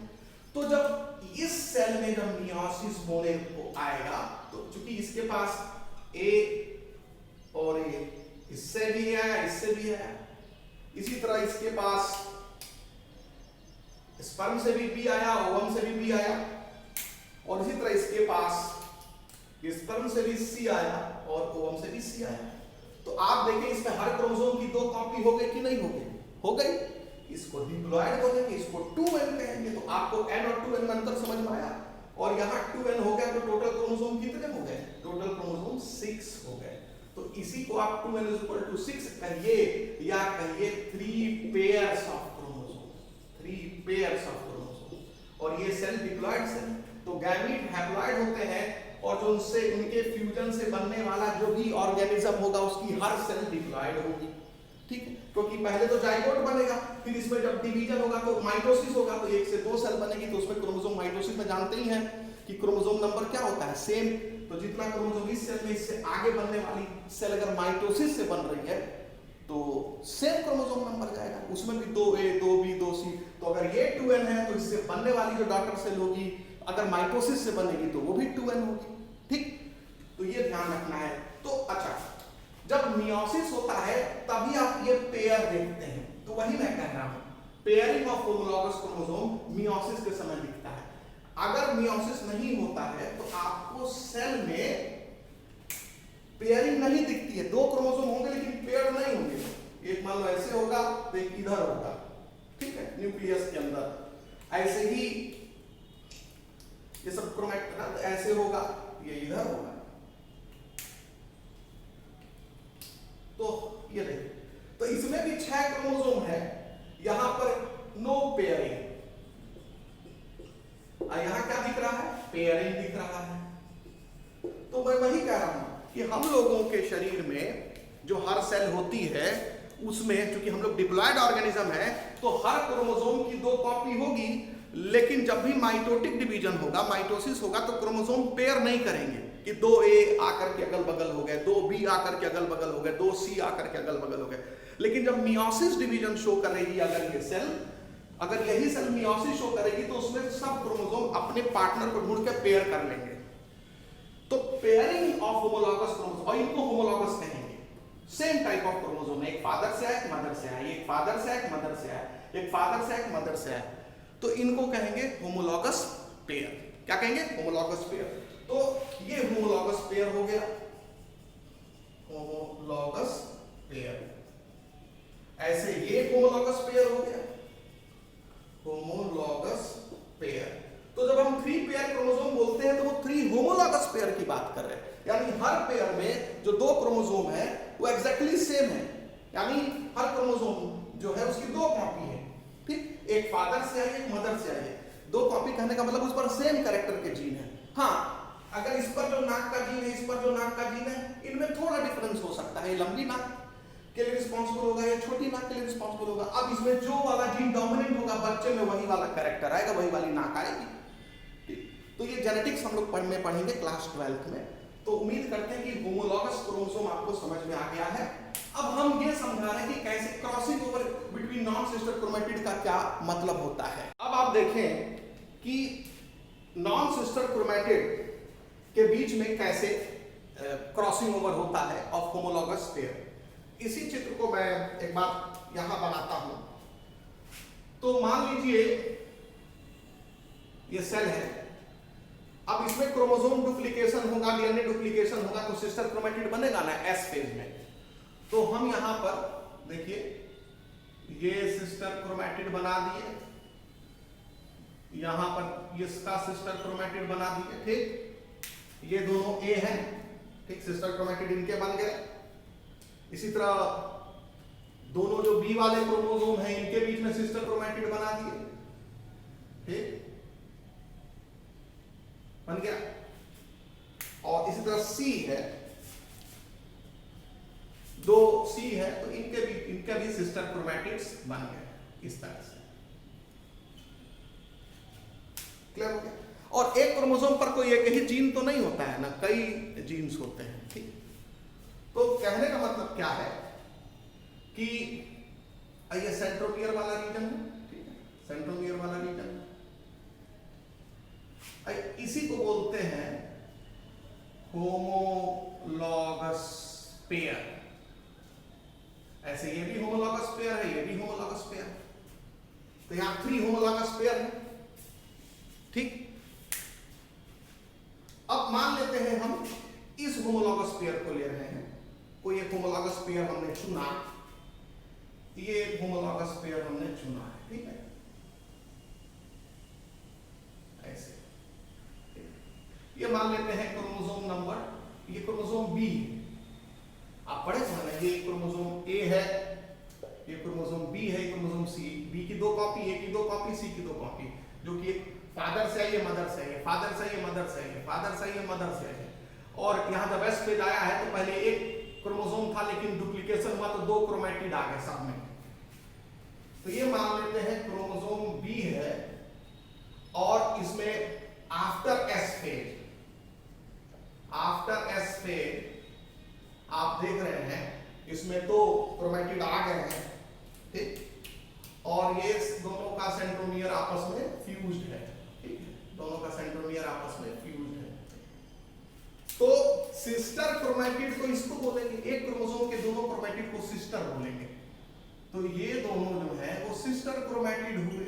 तो जब इस सेल में जब मियोसिस होने को आएगा तो चूंकि इसके पास ए और ए, इससे भी है इससे भी है, इसी तरह इसके पास स्पर्म से भी बी आया, ओवम से भी बी आया, और इसी तरह इसके पास स्पर्म से भी सी आया और ओवम से भी सी आया। तो आप देखें इसमें हर क्रोमोसोम की 2 कॉपी हो गई कि नहीं हो गई? हो गई। इसको डिप्लॉयड बोलेंगे, इसको 2n कहेंगे। तो आपको n और 2n में अंतर समझ में आया, और यहाँ 2n हो गया तो टोटल क्रोमोसोम कितने हो गए? टोटल क्रोमोसोम 6 हो गए। तो इसी को आप 2n = 6 कहिए, या कहिए 3 pairs of chromosome, 3 pairs of chromosome. और ये सेल डिप्लॉयड सेल, तो गैमीट हैप्लॉयड होते हैं, और जो उनसे उनके फ्यूजन से बनने वाला जो भी ऑर्गेनिज्म होगा उसकी हर सेल डिप्लॉयड होगी, ठीक है, क्योंकि पहले तो जाइगोट बनेगा, फिर इसमें जब डिवीजन होगा तो माइटोसिस होगा, तो 1 से 2 सेल बनेगी, तो उसमें क्रोमोसोम माइटोसिस में जानते ही हैं कि क्रोमोसोम नंबर क्या होता है, सेम। तो जितना क्रोमोसोम इस सेल में इससे आगे बनने वाली सेल अगर माइटोसिस से बन रही है तो सेम क्रोमोसोम नंबर जाएगा, उसमें भी 2A 2B 2C। तो अगर ये 2n है तो इससे बनने वाली जो डॉटर सेल होगी अगर माइटोसिस से बनेगी तो वो भी 2n होगी, ठीक। तो ये ध्यान रखना है। तो अच्छा, जब मियोसिस होता है तभी आप ये पेयर देखते हैं, तो वही मैं कह रहा हूं, pairing of homologous chromosome meiosis के समय दिखता है। अगर मियोसिस नहीं होता है तो आपको सेल में पेयरिंग नहीं दिखती है, 2 क्रोमोसोम होंगे लेकिन पेयर नहीं होंगे। एक मान लो ऐसे होगा तो एक इधर होगा, ठीक है, न्यूक्लियस के अंदर। ऐसे ही ये सब क्रोमैटिन ऐसे होगा, ये इधर होगा। तो ये देखिए, तो इसमें भी 6 क्रोमोसोम है, यहां पर नो पेयरिंग। यहां क्या दिख रहा है? पेयरिंग दिख रहा है। तो मैं वही कह रहा हूं कि हम लोगों के शरीर में जो हर सेल होती है उसमें चूंकि हम लोग डिप्लॉयड ऑर्गेनिज्म है तो हर क्रोमोसोम की 2 कॉपी होगी, लेकिन जब भी माइटोटिक डिवीजन होगा, माइटोसिस होगा, तो क्रोमोसोम पेयर नहीं करेंगे कि 2A आकर के अगल बगल हो गए, 2B आकर के अगल बगल हो गए, 2C आकर के अगल बगल हो गए। लेकिन जब मियोसिस डिवीजन शो करेगी, अगर ये सेल, अगर यही सेल मियोसिस शो करेगी तो उसमें सब क्रोमोसोम अपने पार्टनर को ढूंढ के पेयर कर लेंगे। तो पेयरिंग ऑफ होमोलॉगस क्रोमोसोम, और इनको होमोलॉगस कहेंगे। सेम टाइप ऑफ क्रोमोसोम, एक फादर से आया, एक मदर से आया, एक फादर से आया, एक मदर से आया, एक फादर से आया, एक मदर से आया, तो इनको कहेंगे होमोलॉगस पेयर। क्या कहेंगे? Homologous pair. तो ये होमोलॉगस पेयर हो गया, होमोलॉगस पेयर। ऐसे ये होमोलॉगस पेयर हो गया, होमोलॉगस पेयर। तो जब हम 3 पेयर क्रोमोसोम बोलते हैं तो वो 3 होमोलॉगस पेयर की बात कर रहे हैं, यानी हर पेयर में जो 2 क्रोमोसोम है वो एग्जैक्टली सेम है, यानी हर क्रोमोसोम जो है उसकी 2 कॉपी है, ठीक। एक फादर से आई, एक मदर से आई। 2 कॉपी कहने का मतलब उस पर सेम कैरेक्टर के जीन है। हाँ, अगर इस पर जो नाक का जीन है, इस पर जो नाक का जीन है, इनमें थोड़ा डिफरेंस हो सकता है। लंबी नाक के लिए रिस्पॉन्सिबल होगा या छोटी नाक के लिए रिस्पॉन्सिबल होगा। अब इसमें जो वाला जीन डोमिनेंट होगा बच्चे में वही वाला कैरेक्टर आएगा, वही वाली नाक आएगी, ठीक। तो ये जेनेटिक्स हम लोग पढ़ेंगे क्लास 12th में। तो उम्मीद करते हैं कि होमोलॉगस क्रोमोसोम आपको समझ में आ गया है। अब हम ये समझा रहे हैं कि कैसे crossing over between non sister chromatid का क्या मतलब होता है। अब आप देखें कि नॉन सिस्टर क्रोमैटिड के बीच में कैसे क्रॉसिंग ओवर होता है ऑफ होमोलॉगस पेयर। इसी चित्र को मैं एक बार यहां बनाता हूं। तो मान लीजिए ये सेल है, अब इसमें क्रोमोसोम डुप्लीकेशन होगा, डीएनए डुप्लीकेशन होगा, तो सिस्टर क्रोमैटिड बनेगा ना एस फेज में। तो हम यहां पर देखिए ये सिस्टर क्रोमैटिड बना दिए, यहां पर इसका सिस्टर क्रोमैटिड बना दिए, ठीक। ये दोनों ए हैं, ठीक, सिस्टर क्रोमैटिड इनके बन गए। इसी तरह दोनों जो बी वाले क्रोमोसोम हैं इनके बीच में सिस्टर क्रोमैटिड बना दिए, ठीक। बन गया। और इसी तरह सी है, दो सी है, तो इनका भी सिस्टर क्रोमैटिड्स बन गए इस तरह से। क्लियर हो गया। और एक क्रोमोसोम पर कोई एक ही जीन तो नहीं होता है ना, कई जीन्स होते हैं, ठीक। तो कहने का मतलब क्या है कि ये सेंट्रोमियर वाला रीजन है, ठीक है, सेंट्रोमियर वाला रीजन, इसी को बोलते हैं होमोलॉगस पेयर। ऐसे ये भी होमोलॉगस पेयर है, ये भी होमोलॉगस पेयर है, तो यहां 3 होमोलॉगस पेयर है, ठीक। अब मान लेते हैं हम इस होमोलॉगस पेयर को ले रहे हैं, कोई एक होमोलॉगस पेयर हमने चुना, ये एक होमोलॉगस पेयर हमने चुना है, ठीक है, ऐसे। ये मान लेते हैं क्रोमोसोम नंबर, ये क्रोमोसोम बी, आप पढ़े थे ना, ये क्रोमोसोम ए है, ये क्रोमोसोम बी है, ये क्रोमोसोम सी, बी की 2 कॉपी, ए की 2 कॉपी, सी की 2 कॉपी, जो कि फादर से है, ये मदर से है, फादर से ये मदर से है, फादर से ये मदर से है। और यहां जब एस पेज आया है तो पहले एक क्रोमोसोम था, लेकिन डुप्लीकेशन हुआ तो 2 क्रोमैटिड आ गए साथ में। तो ये मान लेते हैं क्रोमोसोम बी है, और इसमें after S phase, after S phase आप देख रहे हैं इसमें 2 क्रोमैटिड आ गए हैं, ठीक। और ये दोनों का सेंट्रोमियर आपस में फ्यूज्ड है, ठीक है, दोनों का सेंट्रोमियर आपस में फ्यूज्ड है। तो सिस्टर क्रोमैटिड को इसको बोलेंगे, एक क्रोमोसोम के दोनों क्रोमैटिड को सिस्टर बोलेंगे। तो ये दोनों जो है वो सिस्टर क्रोमैटिड हुए,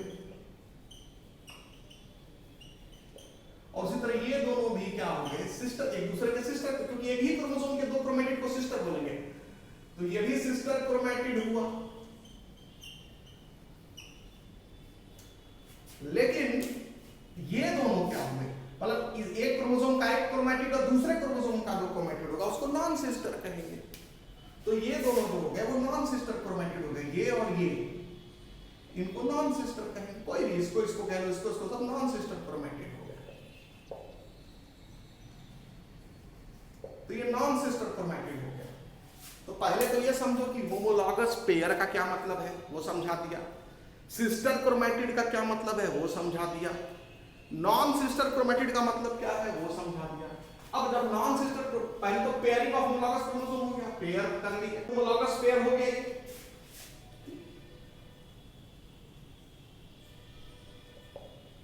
और उसी तरह ये दोनों भी क्या होंगे, सिस्टर, एक दूसरे के सिस्टर, क्योंकि एक ही क्रोमोसोम के 2 क्रोमैटिड को सिस्टर बोलेंगे, तो ये भी सिस्टर क्रोमैटिड हुआ। लेकिन ये दोनों क्या होंगे, मतलब एक क्रोमोसोम का एक क्रोमैटिड और दूसरे क्रोमोसोम का जो क्रोमैटिड होगा उसको नॉन सिस्टर कहेंगे। तो ये दोनों जो हो गए वो नॉन सिस्टर क्रोमैटिड हो गए, ये और ये, इनको नॉन सिस्टर कहेंगे, कोई भी, इसको कह लो, इसको सब नॉन सिस्टर क्रोमैटिड हो गया। तो ये नॉन सिस्टर क्रोमैटिड हो गया। तो पहले तो ये समझो कि होमोलॉगस पेयर का क्या मतलब है वो समझा दिया, सिस्टर क्रोमैटिड का क्या मतलब है वो समझा दिया, नॉन सिस्टर क्रोमैटिड का मतलब क्या है वो समझा दिया। अब जब नॉन सिस्टर, पहले तो पेयरिंग ऑफ होमोलॉगस क्रोमोसोम हो गया, पेयर कर लिए, होमोलॉगस पेयर हो गए।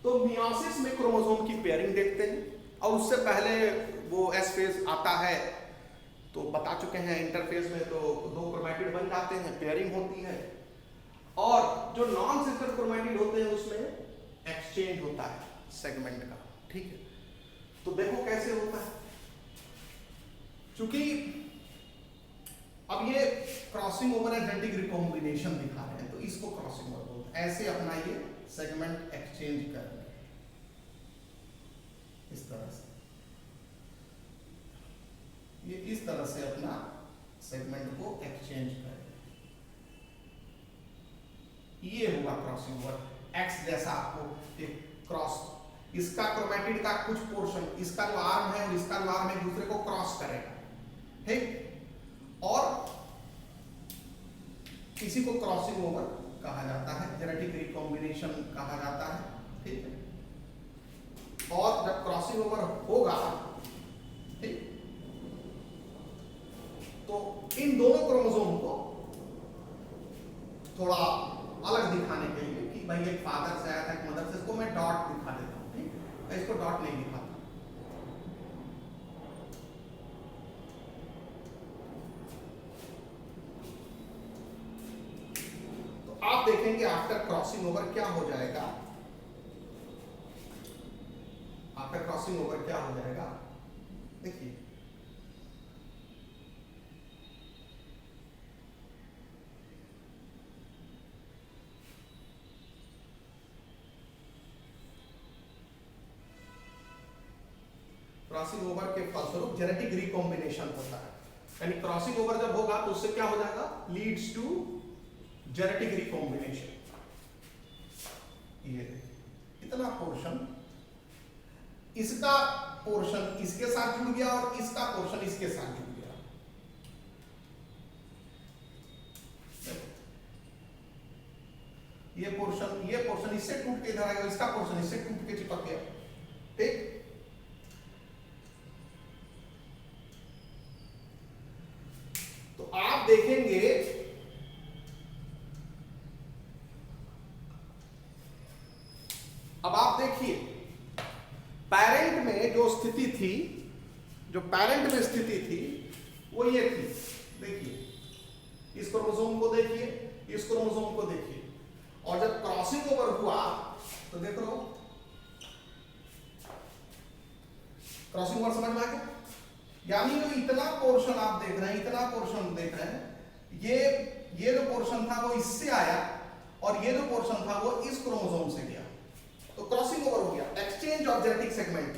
तो मियोसिस में क्रोमोसोम की पेयरिंग देखते हैं, और उससे पहले वो एस फेज आता है, तो बता चुके हैं इंटरफेज में तो 2 क्रोमैटिड बन जाते हैं, पेयरिंग होती है। और जो नॉन सिस्टर क्रोमैटिड होते हैं उसमें एक्सचेंज होता है सेगमेंट का, ठीक है। तो देखो कैसे होता है, क्योंकि अब ये क्रॉसिंग ओवर है, जेनेटिक रिकॉम्बिनेशन दिखा रहे हैं, तो इसको क्रॉसिंग ओवर बोलते हैं। ऐसे अपना ये सेगमेंट एक्सचेंज करेंगे इस तरह से, ये इस तरह से अपना सेगमेंट को एक्सचेंज करेंगे, ये होगा क्रॉसिंग ओवर। एक्स जैसा आपको एक क्रॉस, इसका क्रोमैटिड का कुछ पोर्शन, इसका जो आर्म है और इसका जो आर्म है, एक दूसरे को क्रॉस करेगा, ठीक। और इसी को क्रॉसिंग ओवर कहा जाता है, जेनेटिक रिकॉम्बिनेशन कहा जाता है, ठीक है। और जब क्रॉसिंग ओवर होगा, ठीक, तो इन दोनों क्रोमोसोम को थोड़ा अलग दिखाने के लिए कि भाई एक फादर से आया था, एक मदर से, इसको मैं डॉट दिखा देता हूं, ठीक, मैं इसको डॉट नहीं दिखाता। तो आप देखेंगे आफ्टर क्रॉसिंग ओवर क्या हो जाएगा, आफ्टर क्रॉसिंग ओवर क्या हो जाएगा, देखिए क्रॉसिंग ओवर के फलस्वरूप जेनेटिक रिकॉम्बिनेशन होता है, यानी क्रॉसिंग ओवर जब होगा तो उससे क्या हो जाएगा, लीड्स टू जेनेटिक रिकॉम्बिनेशन। ये इतना पोर्शन, इसका पोर्शन इसके साथ जुड़ गया और इसका पोर्शन इसके साथ जुड़ गया। ये पोर्शन इससे टूट के इधर आएगा, इसका पोर्शन इससे टूट के चिपक गया। ठीक, तो आप देखेंगे अब आप देखिए पेरेंट में जो स्थिति थी, जो पेरेंट में स्थिति थी वो ये थी। देखिए इस क्रोमोसोम को देखिए, इस क्रोमोसोम को देखिए, और जब क्रॉसिंग ओवर हुआ तो देख लो क्रॉसिंग ओवर समझ में आ गया। यानी जो इतना पोर्शन आप देख रहे हैं, इतना पोर्शन देख रहे हैं, ये जो पोर्शन था वो इससे आया और ये जो पोर्शन था वो इस क्रोमोसोम से गया, तो क्रॉसिंग ओवर हो गया, एक्सचेंज ऑफ जेनेटिक सेगमेंट।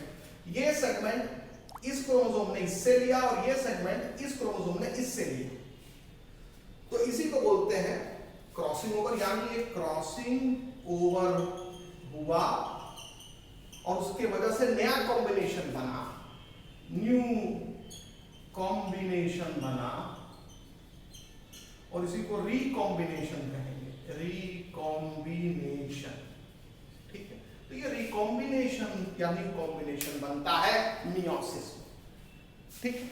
ये सेगमेंट इस क्रोमोसोम ने इससे लिया और ये सेगमेंट इस क्रोमोसोम ने इससे लिया, तो इसी को बोलते हैं क्रॉसिंग ओवर। यानी ये क्रॉसिंग ओवर हुआ और उसके वजह से नया कॉम्बिनेशन बना, न्यू कॉम्बिनेशन बना, और इसी को रिकॉम्बिनेशन कहेंगे, रिकॉम्बिनेशन। ठीक है, तो ये रिकॉम्बिनेशन यानी कॉम्बिनेशन बनता है मियोसिस में। ठीक है,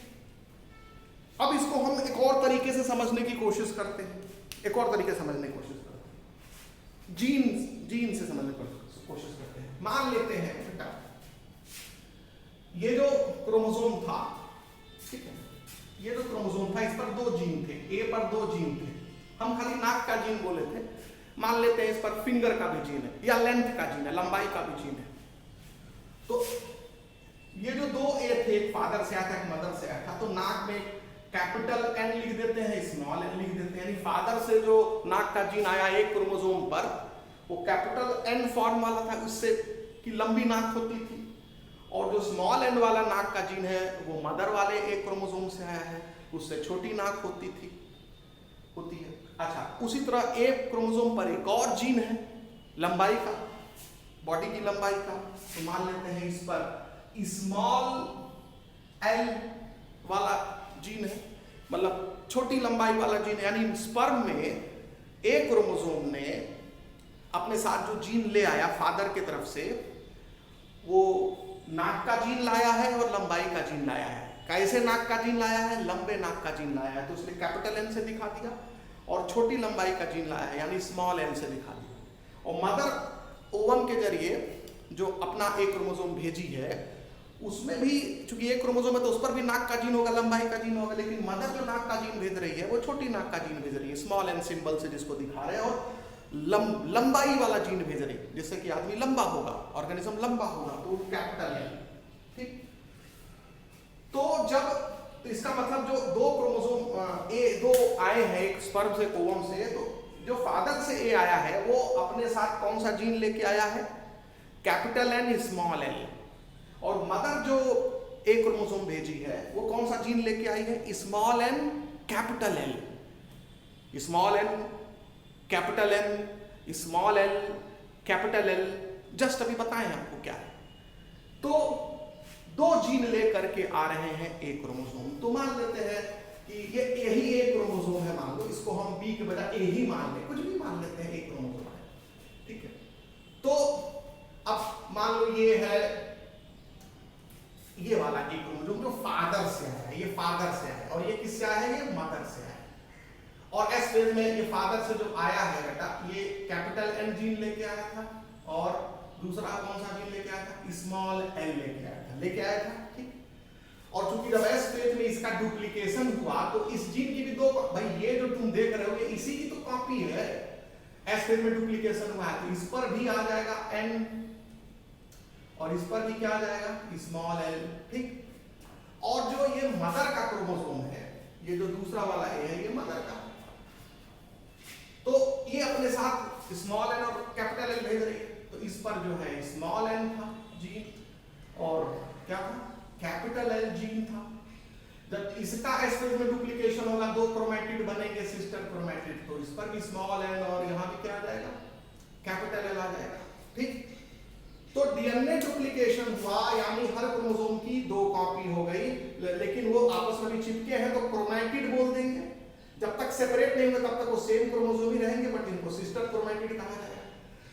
अब इसको हम एक और तरीके से समझने की कोशिश करते हैं, एक और तरीके से समझने की कोशिश करते हैं, जीन से समझने की कोशिश करते हैं। मान लेते हैं बेटा ये जो क्रोमोसोम था, ठीक है, ये जो क्रोमोसोम था इस पर 2 जीन थे, ए पर 2 जीन थे, हम खाली नाक का जीन बोले थे। मान लेते हैं इस पर फिंगर का भी जीन है या लेंथ का जीन है, लंबाई का भी जीन है। तो ये जो 2 ए थे, एक फादर से आया था एक मदर से आया था, तो नाक में कैपिटल एन लिख देते हैं, स्मॉल एन लिख देते हैं। यानी फादर से जो नाक का जीन आया एक क्रोमोसोम पर, वो कैपिटल एन फॉर्म वाला था, उससे की लंबी नाक होती थी, और जो स्मॉल एन वाला नाक का जीन है वो मदर वाले एक क्रोमोसोम से आया है, उससे छोटी नाक होती है। अच्छा, उसी तरह एक क्रोमोसोम पर एक और जीन है लंबाई का, बॉडी की लंबाई का, तो मान लेते हैं इस पर स्मॉल एल वाला जीन है, मतलब छोटी लंबाई वाला जीन। यानी स्पर्म में एक क्रोमोसोम ने अपने साथ जो जीन ले आया फादर की तरफ से, वो नाक का जीन लाया है और लंबाई का जीन लाया है। कैसे नाक का जीन लाया है? लंबे नाक का जीन लाया है, तो उसने कैपिटल एन से दिखा दिया, और छोटी लंबाई का जीन लाया है यानी स्मॉल एन से दिखा दिया। और मदर ओवम के जरिए जो अपना एक क्रोमोसोम भेजी है, उसमें भी चूंकि एक क्रोमोसोम है तो उस पर भी नाक का जीन होगा, लंबाई का जीन होगा, लेकिन मदर जो नाक का जीन भेज रही है वो छोटी नाक का जीन भेज रही है, स्मॉल एन सिंबल से जिसको दिखा रहे हैं, और लंबाई वाला जीन भेज रही है, जिससे कि आदमी लंबा होगा, ऑर्गेनिज्म लंबा होगा, तो कैपिटल एन। ठीक, तो जब तो इसका मतलब जो 2 क्रोमोसोम दो आए हैं एक स्पर्म से ओवम से, तो जो फादर से ए आया है वो अपने साथ कौन सा जीन लेके आया है? Capital N small N. और मदर जो एक क्रोमोसोम भेजी है वो कौन सा जीन लेके आई है? Small N capital L, small N capital N, small L capital L, just अभी बताएं आपको क्या है। तो 2 जीन लेकर के आ रहे हैं एक क्रोमोसोम। तो मान लेते हैं कि ये यही एक क्रोमोसोम है, मान लो इसको हम बी के बजाय ए ही मान लें, कुछ भी मान लेते हैं, एक क्रोमोसोम है। ठीक है, तो अब मान लो ये है, ये वाला एक क्रोमोसोम जो फादर से आया है, ये फादर से आया है, और ये किससे आया है? ये मदर से आया है। और एस फेज में ये फादर से जो आया है बेटा, ये कैपिटल एन जीन लेके आया था, और दूसरा कौन सा जीन लेके आया था? स्मॉल एल लेके आया था। ठीक, और चूंकि जब एस फेज में इसका डुप्लीकेशन हुआ तो इस जीन की भी 2, भाई ये जो तुम देख रहे हो ये इसी की तो कॉपी है, एस फेज में डुप्लीकेशन हुआ है तो इस पर भी आ जाएगा एन, और इस पर भी क्या आ जाएगा? Small L. ठीक, और जो ये मदर का क्रोमोसोम है, ये जो दूसरा वाला है ये मदर का, तो ये अपने साथ स्मॉल एन और कैपिटल एल भेज रही है, तो इस पर जो है स्मॉल एन था जीन और क्या था? कैपिटल एल जीन था। जब इसका एस फेज में डुप्लीकेशन होगा, 2 क्रोमैटिड बनेंगे सिस्टर क्रोमैटिड, तो इस पर भी स्मॉल एन और यहां भी क्या आ जाएगा? कैपिटल एल आ जाएगा। ठीक, तो डीएनए डुप्लीकेशन हुआ, यानी हर क्रोमोसोम की 2 कॉपी हो गई, लेकिन वो आपस में भी चिपके हैं तो क्रोमैटिड बोल देंगे। जब तक सेपरेट नहीं होंगे तब तक वो सेम क्रोमोसोम ही रहेंगे, बट इनको सिस्टर क्रोमैटिड कहा जाएगा।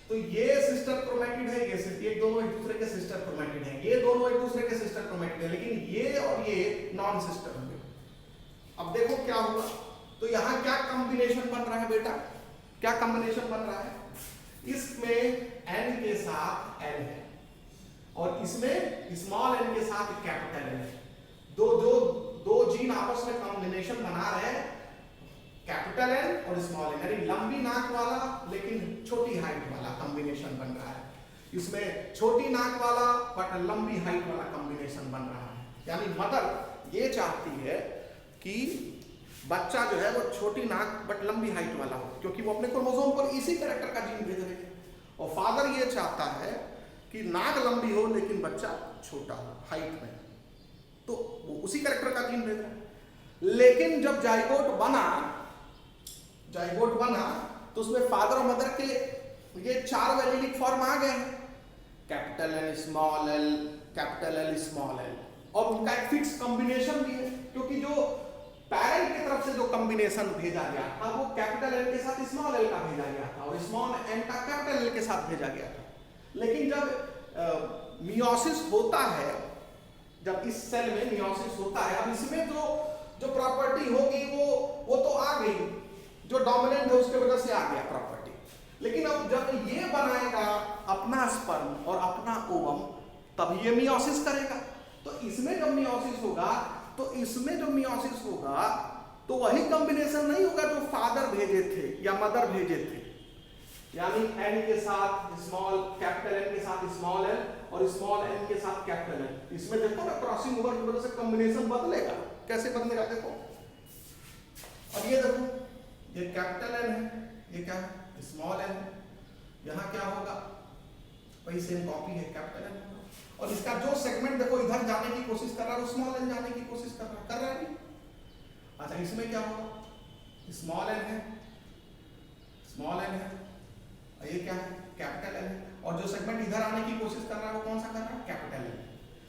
तो ये सिस्टर क्रोमैटिड है, ये दोनों एक दूसरे के सिस्टर क्रोमैटिड हैं, ये दोनों एक दूसरे के सिस्टर क्रोमैटिड है, लेकिन ये और ये नॉन सिस्टर होंगे। अब देखो क्या हुआ, तो यहाँ क्या कॉम्बिनेशन बन रहा है बेटा, क्या कॉम्बिनेशन बन रहा है, इसमें n के साथ n है और इसमें स्मॉल n के साथ कैपिटल n है। दो जीन आपस में कॉम्बिनेशन बना रहे हैं, कैपिटल N और स्मॉल n, यानी लंबी नाक वाला लेकिन छोटी हाइट वाला कॉम्बिनेशन बन रहा है। इसमें छोटी नाक वाला बट लंबी हाइट वाला कॉम्बिनेशन बन रहा है। यानी मदर ये चाहती है कि बच्चा जो है वो छोटी नाक बट लंबी हाइट वाला हो, क्योंकि वो अपने क्रोमोसोम पर इसी कैरेक्टर का जीन भेज रहे हैं। और फादर ये चाहता है कि नाक लंबी हो लेकिन बच्चा छोटा हो हाइट में, तो वो उसी कैरेक्टर का जीन भेज रहा है। लेकिन जब जाइगोट बना तो उसमें फादर और मदर के ये 4 वैलिडिक फॉर्म आ गए हैं, capital N small l, capital L small l, और उनका एक फिक्स कॉम्बिनेशन भी है, क्योंकि जो पेरेंट की तरफ से जो कॉम्बिनेशन भेजा गया था वो कैपिटल N के साथ स्मॉल l का भेजा गया था और स्मॉल n का कैपिटल L के साथ भेजा गया था। लेकिन जब मियोसिस होता है, जब इस सेल में मियोसिस होता है, अब इसमें जो प्रॉपर्टी होगी वो तो आ गई, जो डोमिनेंट है उसके वजह से आ गया प्रॉपर्टी। लेकिन अब जब ये बनाएगा अपना स्पर्म और अपना ओवम, तब ये मियोसिस करेगा। तो इसमें जब मियोसिस होगा तो वही कॉम्बिनेशन नहीं होगा जो फादर भेजे थे या मदर भेजे थे, यानी n के साथ स्मॉल, कैपिटल N के साथ स्मॉल l और स्मॉल n के साथ कैपिटल N। इसमें देखो ना क्रॉसिंग ओवर की वजह से कॉम्बिनेशन बदलेगा। कैसे बदलेगा देखो, अब ये देखो, ये कैपिटल N है, ये क्या है स्मॉल n, यहाँ क्या होगा वही सेम कॉपी है कैपिटल N, और इसका जो सेगमेंट देखो इधर जाने की कोशिश कर रहा है वो स्मॉल n जाने की कोशिश कर रहा है नहीं। अच्छा इसमें क्या होगा, स्मॉल n है, और ये क्या है कैपिटल N है, और जो सेगमेंट इधर आने की कोशिश कर रहा है वो कौन सा कर रहा है कैपिटल N।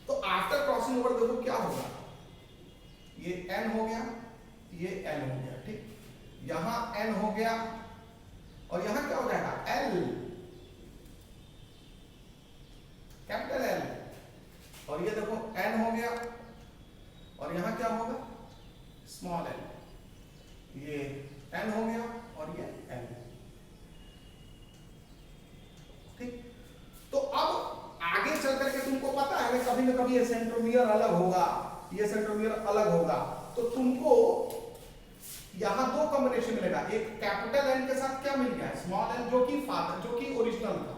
तो आफ्टर क्रॉसिंग ओवर देखो क्या होगा, ये n हो गया, ये l हो गया, ठीक, यहां n हो गया और यहां क्या हो जाएगा l, कैपिटल L, और ये देखो n हो गया और यहां क्या होगा स्मॉल l, ये n हो गया और ये l, ठीक। तो अब आगे चल करके तुमको पता है कभी न कभी ये सेंट्रोमियर अलग होगा, ये सेंट्रोमियर अलग होगा, तो तुमको यहां 2 कॉम्बिनेशन मिलेगा, एक कैपिटल N के साथ क्या मिल गया स्मॉल n जो कि फादर, जो कि ओरिजिनल था,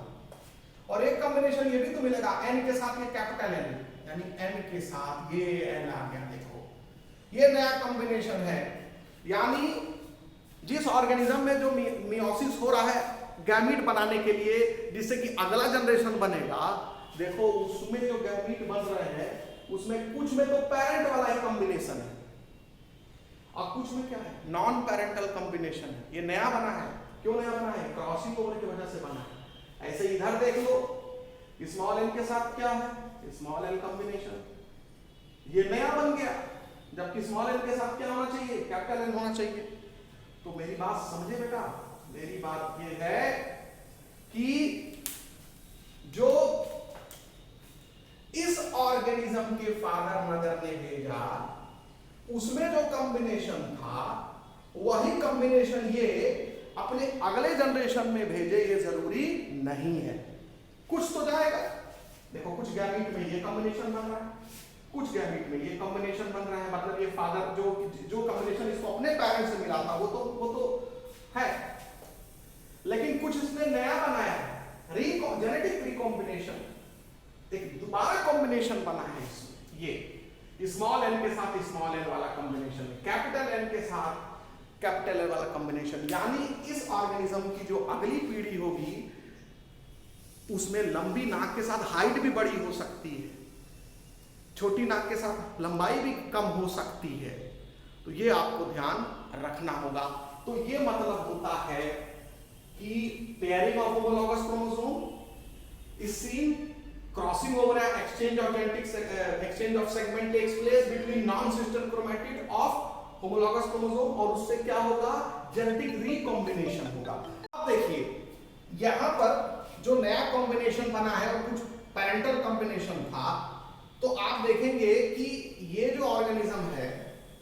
और एक कॉम्बिनेशन ये भी तो मिलेगा n के साथ ये कैपिटल N, यानी n के साथ ये n आ गया। देखो ये नया कॉम्बिनेशन है, यानी जिस ऑर्गेनिज्म में जो मियोसिस हो रहा है गैमीट बनाने के लिए, जिससे कि अगला जनरेशन बनेगा, देखो उसमें जो गैमीट बन रहे हैं उसमें कुछ में तो पेरेंट वाला ही कॉम्बिनेशन है और कुछ में क्या है नॉन पेरेंटल कॉम्बिनेशन है। ये नया बना है, क्यों नया बना है, क्रॉसिंग ओवर की वजह से बना है। ऐसे इधर देख लो, स्मॉल n के साथ क्या है स्मॉल l कॉम्बिनेशन, ये नया बन गया, जबकि स्मॉल n के साथ क्या होना चाहिए कैपिटल N होना चाहिए। तो मेरी बात समझे बेटा, मेरी बात ये है कि जो इस ऑर्गेनिज्म के फादर मदर ने भेजा उसमें जो कॉम्बिनेशन था वही कॉम्बिनेशन ये अपने अगले जनरेशन में भेजे, ये जरूरी नहीं है। कुछ तो जाएगा, देखो कुछ गैमीट में ये कॉम्बिनेशन बन रहा है, कुछ गैमीट में ये कॉम्बिनेशन बन रहा है, मतलब ये फादर जो कॉम्बिनेशन इसको अपने पेरेंट्स से मिला था वो तो है, लेकिन कुछ इसने नया बनाया है, जेनेटिक रिकॉम्बिनेशन, एक दोबारा कॉम्बिनेशन बना है इसमें, ये स्मॉल n के साथ स्मॉल n वाला कॉम्बिनेशन, कैपिटल N के साथ कैपिटल L वाला कॉम्बिनेशन, यानी इस ऑर्गेनिज्म की जो अगली पीढ़ी होगी उसमें लंबी नाक के साथ हाइट भी बड़ी हो सकती है, छोटी नाक के साथ लंबाई भी कम हो सकती है। तो ये आपको ध्यान रखना होगा। तो ये मतलब होता है कि pairing of homologous chromosome is seen crossing over या exchange of segment takes place between non sister chromatid of homologous chromosome, और उससे क्या होगा, जेनेटिक रिकॉम्बिनेशन होगा। अब देखिए यहां पर जो नया कॉम्बिनेशन बना है और कुछ पैरेंटल कॉम्बिनेशन था, तो आप देखेंगे कि ये जो ऑर्गेनिज्म है,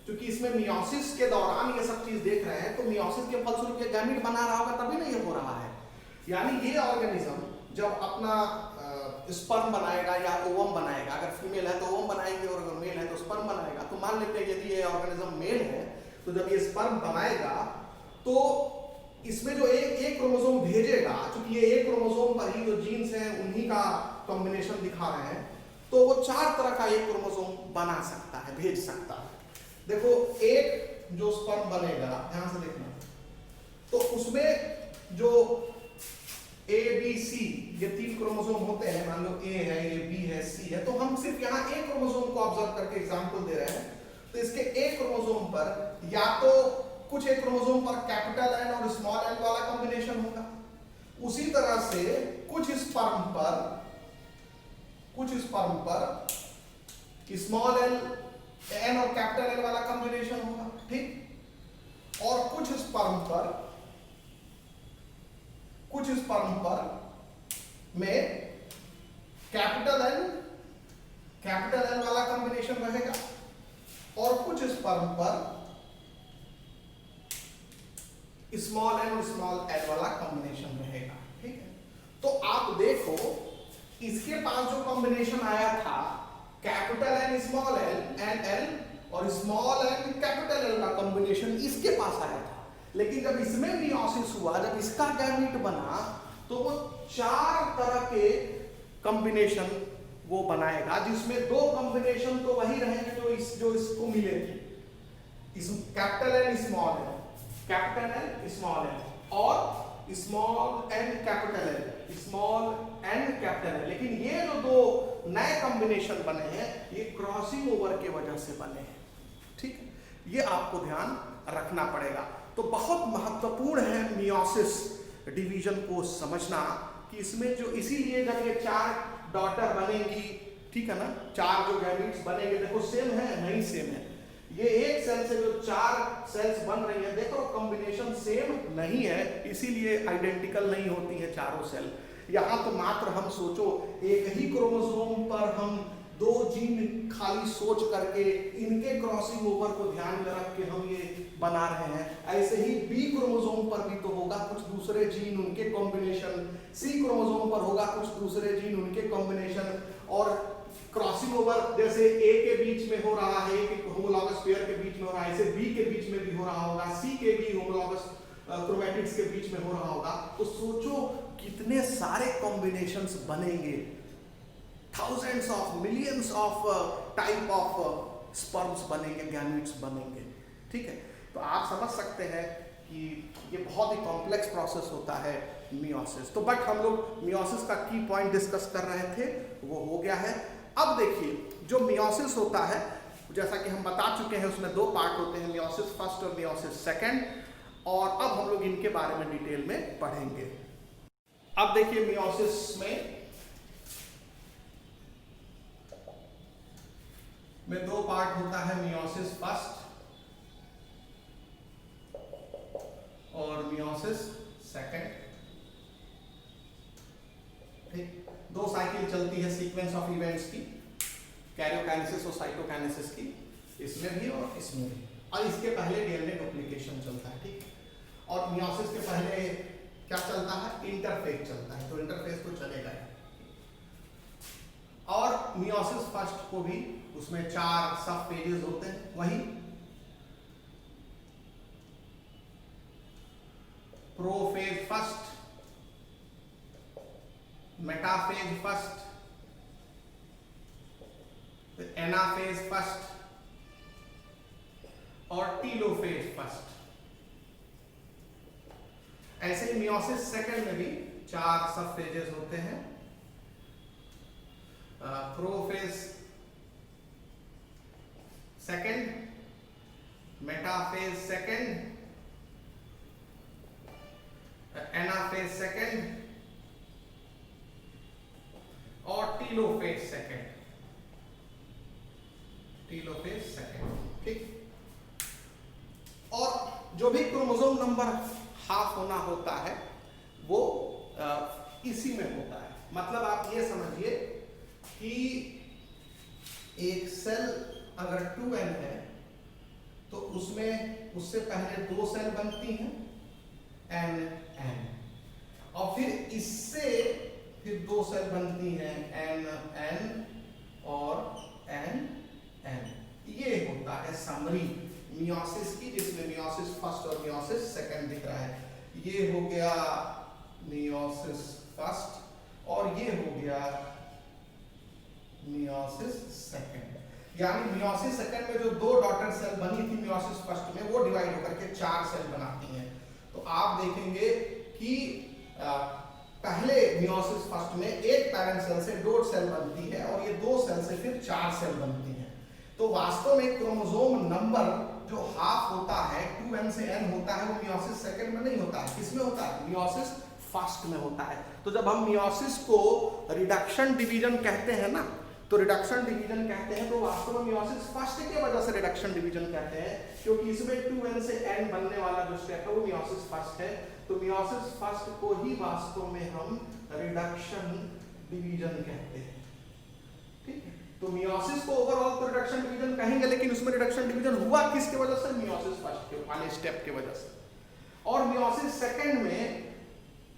क्योंकि इसमें मियोसिस के दौरान ये सब चीज देख रहे हैं, तो मियोसिस के फलस्वरूप ये गैमीट बना रहा होगा, तभी ना ये हो रहा है। यानी ये ऑर्गेनिज्म जब अपना स्पर्म बनाएगा या ओवम बनाएगा, अगर फीमेल है तो ओवम बनाएंगे और अगर मेल है तो स्पर्म बनाएगा। तो मान लेते हैं यदि ये ऑर्गेनिज्म मेल है, तो जब ये स्पर्म बनाएगा तो इसमें जो एक क्रोमोसोम भेजेगा, क्योंकि ये एक क्रोमोसोम पर ही जो जीन्स हैं उन्हीं का कॉम्बिनेशन दिखा रहे हैं, तो वो 4 तरह का एक क्रोमोसोम बना सकता है, भेज सकता है। देखो एक जो स्पर्म बनेगा, ध्यान से देखना, तो उसमें जो ए बी सी ये 3 क्रोमोसोम होते हैं, मान लो ए है, ये बी है, सी है, तो हम सिर्फ यहाँ एक क्रोमोसोम को ऑब्जर्व करके एग्जांपल दे रहे हैं। तो इसके एक क्रोमोसोम पर या तो कुछ एक क्रोमोसोम पर कैपिटल एन और स्मॉल एन वाला कॉम्बिनेशन होगा, उसी तरह से कुछ स्पर्म पर स्मॉल एन और कैपिटल एन वाला कॉम्बिनेशन होगा, ठीक, और कुछ स्पर्म पर में कैपिटल एन वाला कॉम्बिनेशन रहेगा, और कुछ स्पर्म पर स्मॉल एन और स्मॉल एन वाला कॉम्बिनेशन रहेगा, ठीक है। तो आप देखो इसके पास जो कॉम्बिनेशन आया था, capital N small N L और स्मॉल एन कैपिटल एल का कॉम्बिनेशन इसके पास आया था, लेकिन जब इसमें मियोसिस हुआ, जब इसका गैमीट बना, तो वो 4 तरह के कॉम्बिनेशन वो बनाएगा, जिसमें 2 कॉम्बिनेशन तो वही रहेंगे जो इसको मिले थे, capital N small N, capital N small N, और small N capital N, small N capital N. लेकिन ये जो 2 नए कॉम्बिनेशन बने हैं, ये क्रॉसिंग ओवर के वजह से बने हैं, ठीक है। ये आपको ध्यान रखना पड़ेगा। तो बहुत महत्वपूर्ण है मियोसिस डिवीजन को समझना, कि इसमें जो, इसीलिए जब ये 4 डॉटर बनेंगी, ठीक है ना, 4 जो गैमीट्स बनेंगे, देखो सेम है, नहीं सेम है, ये एक सेल से जो 4 सेल्स बन रही है, देखो कॉम्बिनेशन सेम नहीं है, इसीलिए आइडेंटिकल नहीं होती है चारों सेल। यहाँ तो मात्र हम सोचो एक ही क्रोमोसोम पर हम 2 जीन खाली सोच करके इनके क्रॉसिंग ओवर को ध्यान में रख के हम ये बना रहे हैं। ऐसे ही बी क्रोमोसोम पर भी तो होगा कुछ दूसरे जीन, उनके कॉम्बिनेशन, सी क्रोमोसोम पर होगा कुछ दूसरे जीन, उनके कॉम्बिनेशन, और क्रॉसिंग ओवर जैसे ए के बीच में हो रहा है, एक होमोलॉगस पेयर के बीच में हो रहा है, ऐसे बी के बीच में भी हो रहा होगा, सी के भी होमोलॉगस क्रोमैटिड्स के बीच में हो रहा होगा। तो सोचो कितने सारे कॉम्बिनेशंस बनेंगे, thousands of millions of type of sperms बनेंगे, गैमीट्स बनेंगे, ठीक है। तो आप समझ सकते हैं कि ये बहुत ही कॉम्प्लेक्स प्रोसेस होता है मियोसिस। तो बट हम लोग मियोसिस का की पॉइंट डिस्कस कर रहे थे, वो हो गया है। अब देखिए जो मियोसिस होता है, जैसा कि हम बता चुके हैं, उसमें 2 पार्ट होते हैं, मियोसिस फर्स्ट और मियोसिस सेकंड, और अब हम लोग इनके बारे में डिटेल में पढ़ेंगे। अब देखिए मियोसिस में 2 पार्ट होता है, मियोसिस फर्स्ट और मियोसिस सेकंड, ठीक। 2 साइकिल चलती है सीक्वेंस ऑफ इवेंट्स की, कैरियोकाइनेसिस और साइटोकाइनेसिस की, इसमें भी और इसमें भी, और इसके पहले डीएनए डुप्लीकेशन चलता है, ठीक। और मियोसिस के पहले क्या चलता है, इंटरफेज चलता है, तो इंटरफेज तो चलेगा ही। और मियोसिस फर्स्ट को भी, उसमें 4 सब फेजेस होते हैं, वही prophase first, metaphase first, anaphase first और टीलोफेज फर्स्ट। ऐसे ही मियोसिस सेकंड में भी 4 सब फेजेस होते हैं, prophase second, metaphase second, anaphase second और T telophase second, telophase second, ठीक। और जो भी क्रोमोसोम नंबर हाफ होना होता है वो इसी में होता है। मतलब आप ये समझिए कि एक सेल अगर 2n है तो उसमें उससे पहले 2 सेल बनती हैं n, और फिर इससे फिर 2 सेल बनती हैं n और n। ये होता है समरी मियोसिस की, जिसमें मियोसिस फर्स्ट और मियोसिस सेकंड दिख रहा है। ये हो गया मियोसिस फर्स्ट और ये हो गया मियोसिस सेकंड। यानी मियोसिस सेकंड में जो 2 डॉटर सेल बनी थी मियोसिस फर्स्ट में, वो डिवाइड होकर के 4 सेल बनाती हैं। तो आप देखेंगे कि पहले मियोसिस फर्स्ट में एक पैरेंट सेल से 2 सेल बनती है और ये 2 सेल से फिर 4 सेल बनती है। तो वास्तव में क्रोमोसोम नंबर जो हाफ होता है 2n से n होता है, वो मियोसिस सेकंड में नहीं होता है। किसमें होता है? मियोसिस फर्स्ट में होता है। तो जब हम मियोसिस को रिडक्शन डिवीजन कहते हैं ना, तो रिडक्शन डिवीजन कहते हैं तो वास्तव में मियोसिस फर्स्ट की वजह से रिडक्शन डिवीजन कहते हैं, क्योंकि इसमें 2n से n बनने वाला जो स्टेप है वो मियोसिस फर्स्ट है। तो मियोसिस फर्स्ट को ही वास्तव में हम रिडक्शन डिवीजन कहते हैं, ठीक है। तो मियोसिस को ओवरऑल तो रिडक्शन डिवीजन कहेंगे, लेकिन उसमें रिडक्शन डिवीजन हुआ किसके वजह से? मियोसिस फर्स्ट के वाले स्टेप के वजह से। और मियोसिस सेकंड में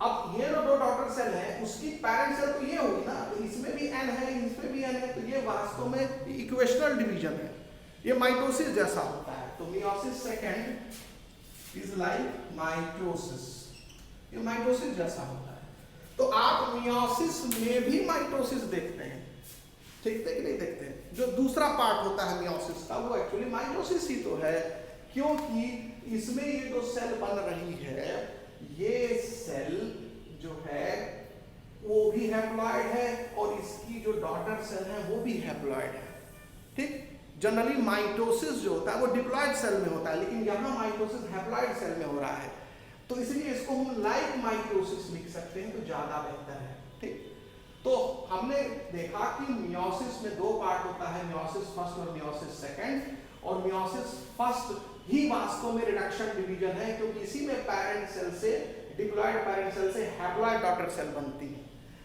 अब ये जो 2 डॉटर सेल है उसकी पैरेंट सेल तो ये होगी ना, तो इसमें भी n है, इसमें भी n है, तो ये वास्तव में इक्वेशनल डिवीजन है, ये माइटोसिस जैसा होता है। तो meiosis second is like mitosis, ये माइटोसिस जैसा होता है। तो आप मियोसिस में भी माइटोसिस देखते हैं, ठीक है कि नहीं देखते हैं? जो दूसरा पार्ट होता है मियोसिस का वो एक्चुअली माइटोसिस ही तो है, क्योंकि इसमें ये जो सेल बन रही है, ये सेल जो है वो भी हैप्लॉइड है और इसकी जो डॉटर सेल है वो भी हैप्लॉइड है, ठीक। जनरली माइटोसिस जो होता है वो डिप्लॉइड सेल में होता है, लेकिन यहाँ माइटोसिस हैप्लॉइड सेल में हो रहा है, तो इसलिए इसको हम लाइक माइटोसिस लिख सकते हैं, तो ज्यादा बेहतर है, ठीक। तो हमने देखा कि मियोसिस में 2 पार्ट होता है, मियोसिस फर्स्ट और मियोसिस सेकंड। और मियोसिस फर्स्ट ही वास्तव में रिडक्शन डिवीजन है, क्योंकि इसी में पैरेंट सेल से डिप्लॉइड पैरेंट सेल से हैप्लॉइड डॉटर सेल बनती है।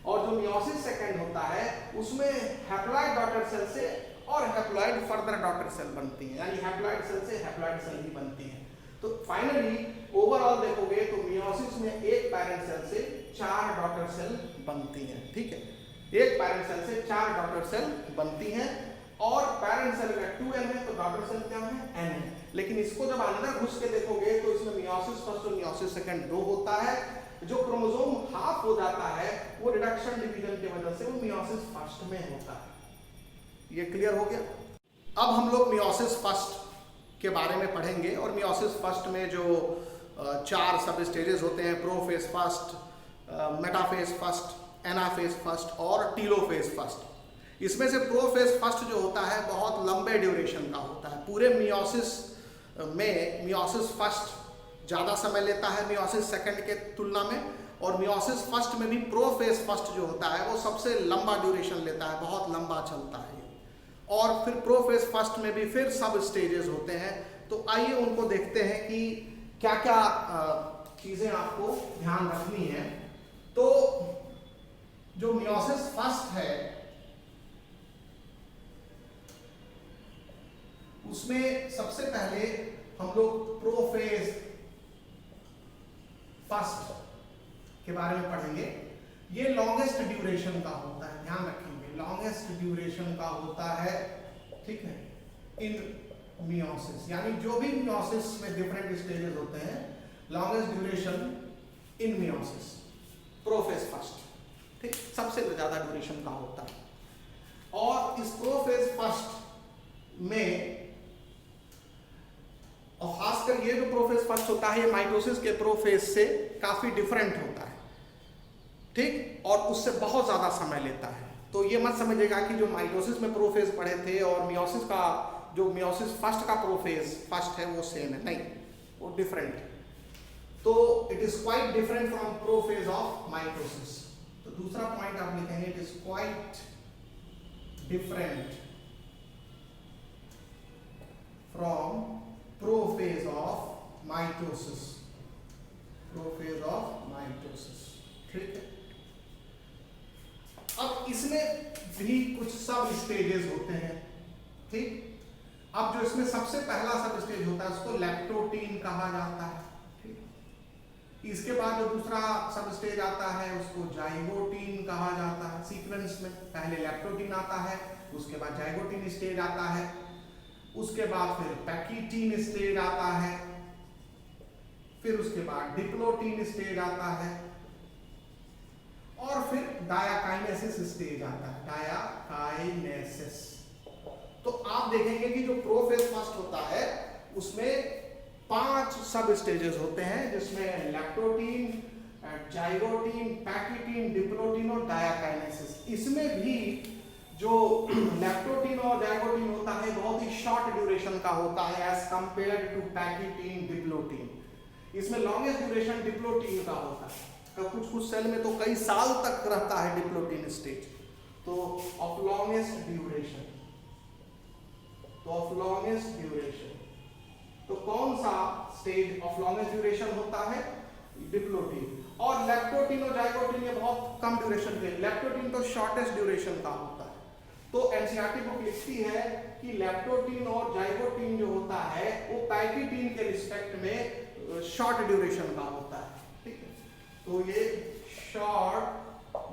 और जो मियोसिस सेकंड होता है उसमें हैप्लॉइड डॉटर सेल से और हैप्लॉइड फर्दर डॉटर सेल बनती है, यानी हैप्लॉइड सेल से हैप्लॉइड सेल ही बनती है। तो फाइनली ओवरऑल देखोगे तो मियोसिस में एक पैरेंट सेल से 4 डॉटर सेल बनती हैं, ठीक है। एक पैरेंट सेल से 4 डॉटर सेल बनती हैं, और पैरेंट सेल का 2n है तो डॉटर सेल क्या है? n है। लेकिन इसको जब अंदर घुस के देखोगे तो इसमें मियोसिस फर्स्ट और मियोसिस सेकंड 2 होता है। जो क्रोमोसोम हाफ हो जाता है वो रिडक्शन डिवीजन की वजह से वो मियोसिस फर्स्ट में होता है। ये क्लियर हो गया? अब हम लोग मियोसिस फर्स्ट के बारे में पढ़ेंगे, और मियोसिस फर्स्ट में जो 4 सब स्टेजेस होते हैं, prophase first, metaphase first, anaphase first और टीलोफेज फर्स्ट। इसमें से प्रोफेज फर्स्ट जो होता है बहुत लंबे ड्यूरेशन का होता है। पूरे मियोसिस में मियोसिस फर्स्ट ज़्यादा समय लेता है मियोसिस सेकंड के तुलना में, और मियोसिस फर्स्ट में भी प्रोफेज फर्स्ट जो होता है वो सबसे लंबा ड्यूरेशन लेता है, बहुत लंबा चलता है। और फिर प्रोफेज फर्स्ट में भी फिर सब स्टेजेस होते हैं। तो आइए उनको देखते हैं कि क्या क्या चीज़ें आपको ध्यान रखनी है। तो जो मियोसिस फर्स्ट है उसमें सबसे पहले हम लोग प्रोफेज फर्स्ट के बारे में पढ़ेंगे। ये लॉन्गेस्ट ड्यूरेशन का होता है, ध्यान रखेंगे, लॉन्गेस्ट ड्यूरेशन का होता है, ठीक है, इन मियोसिस। यानी जो भी मियोसिस में डिफरेंट स्टेजेस होते हैं, लॉन्गेस्ट ड्यूरेशन इन मियोसिस प्रोफेज फर्स्ट, ठीक, सबसे ज्यादा ड्यूरेशन का होता है। और इस प्रोफेज फर्स्ट में, और खासकर ये जो प्रोफेज फर्स्ट होता है ये माइटोसिस के प्रोफेज से काफी डिफरेंट होता है, ठीक, और उससे बहुत ज्यादा समय लेता है। तो ये मत समझिएगा कि जो माइटोसिस में प्रोफेज पढ़े थे और मियोसिस का जो मियोसिस फर्स्ट का प्रोफेज फर्स्ट है वो सेम है, नहीं, वो डिफरेंट है। तो it is quite different from prophase of mitosis. तो दूसरा पॉइंट आप लिखेंगे, it is quite different from prophase of mitosis, prophase of mitosis, ठीक है। अब इसमें भी कुछ सब स्टेजेस होते हैं, ठीक। अब जो इसमें सबसे पहला सब स्टेज होता है उसको लैक्टोटीन कहा जाता है, ठीक। इसके बाद जो दूसरा सब स्टेज आता है उसको जाइगोटीन कहा जाता है। सीक्वेंस में पहले लैक्टोटीन आता है, उसके बाद जाइगोटीन स्टेज आता है, उसके बाद फिर पैकीटीन स्टेज आता है, फिर उसके बाद डिप्लोटीन स्टेज आता है, और फिर डायाकाइनेसिस स्टेज आता है, डायाकाइनेसिस। तो आप देखेंगे कि जो प्रोफेज फर्स्ट होता है उसमें 5 सब स्टेजेस होते हैं, जिसमें लैक्टोटीन, जाइगोटीन, पैकीटीन, डिप्लोटीन और डायाकाइनेसिस। इसमें भी जो लैक्टोटीन और जाइगोटीन होता है बहुत ही शॉर्ट ड्यूरेशन का होता है एज कंपेयर्ड टू पैकीटीन, डिप्लोटीन। इसमें लॉन्गेस्ट ड्यूरेशन डिप्लोटीन का होता है, तो कुछ सेल में तो कई साल तक रहता है डिप्लोटीन स्टेज। तो ऑफ लॉन्गेस्ट ड्यूरेशन, तो कौन सा स्टेज ऑफ लॉन्गेस्ट ड्यूरेशन होता है? डिप्लोटीन। और लैक्टोटीन और जाइगोटीन ये बहुत कम ड्यूरेशन के, लैक्टोटीन तो शॉर्टेस्ट ड्यूरेशन का होता है। तो एनसीईआरटी बुक लिखती है कि लैक्टोटीन और जाइगोटीन जो होता है वो पैकीटीन के रिस्पेक्ट में शॉर्ट ड्यूरेशन का होता है, ठीक है। तो ये शॉर्ट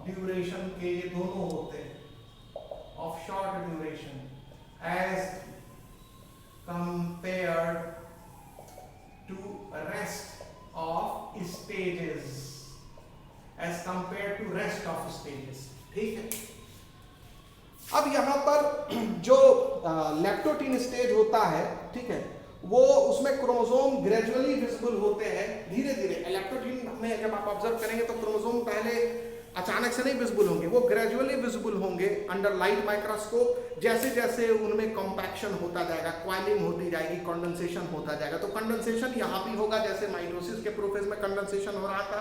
ड्यूरेशन के ये दोनों होते हैं, of short duration as compared to rest of stages, as compared to rest of stages, ठीक है। अब यहां पर जो लैक्टोटीन स्टेज होता है, ठीक है, वो उसमें क्रोमोसोम ग्रेजुअली विजिबल होते हैं धीरे धीरे। लैक्टोटीन में जब आप ऑब्जर्व करेंगे तो क्रोमोसोम पहले अचानक से नहीं विजिबल होंगे, वो ग्रेजुअली विजिबल होंगे अंडर लाइट माइक्रोस्कोप। जैसे जैसे उनमें कॉम्पैक्शन होता जाएगा, क्वाइलिंग होती जाएगी, कंडेंसेशन होता जाएगा। तो कंडेंसेशन यहाँ भी होगा, जैसे माइटोसिस के प्रोफेज में कंडेंसेशन हो रहा था,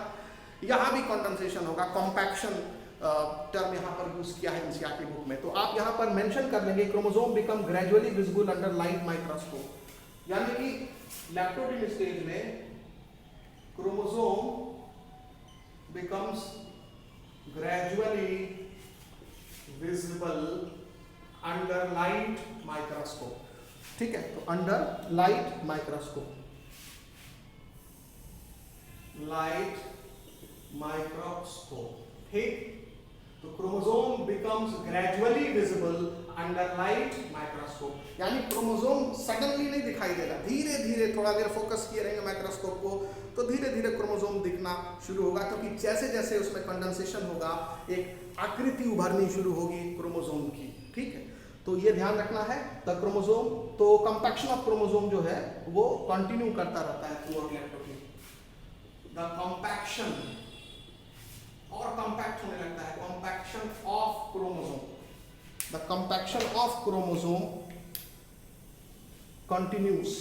यहाँ भी कंडेंसेशन होगा। कॉम्पैक्शन टर्म यहाँ पर यूज किया है एनसीईआरटी बुक में। तो आप यहाँ पर मेंशन कर लेंगे chromosome become gradually visible under light microscope, यानी कि लैक्टोटीन स्टेज में chromosome becomes gradually visible under light microscope, ठीक है। तो under light microscope, light microscope, ठीक। तो chromosome becomes gradually visible under light microscope, यानी क्रोमोसोम सडनली नहीं दिखाई देगा, धीरे धीरे थोड़ा देर फोकस किए रहेंगे माइक्रोस्कोप को तो धीरे धीरे क्रोमोसोम दिखना शुरू होगा, क्योंकि जैसे जैसे उसमें कंडेंसेशन होगा एक आकृति उभरनी शुरू होगी क्रोमोसोम की, ठीक है। तो ये ध्यान रखना है। द क्रोमोसोम, तो कंपैक्शन ऑफ क्रोमोसोम जो है वो कंटिन्यू करता रहता है थ्रू लैक्टोटीन। द कंपैक्शन और कंपैक्ट होने लगता है, compaction of chromosome, the compaction of chromosome continues,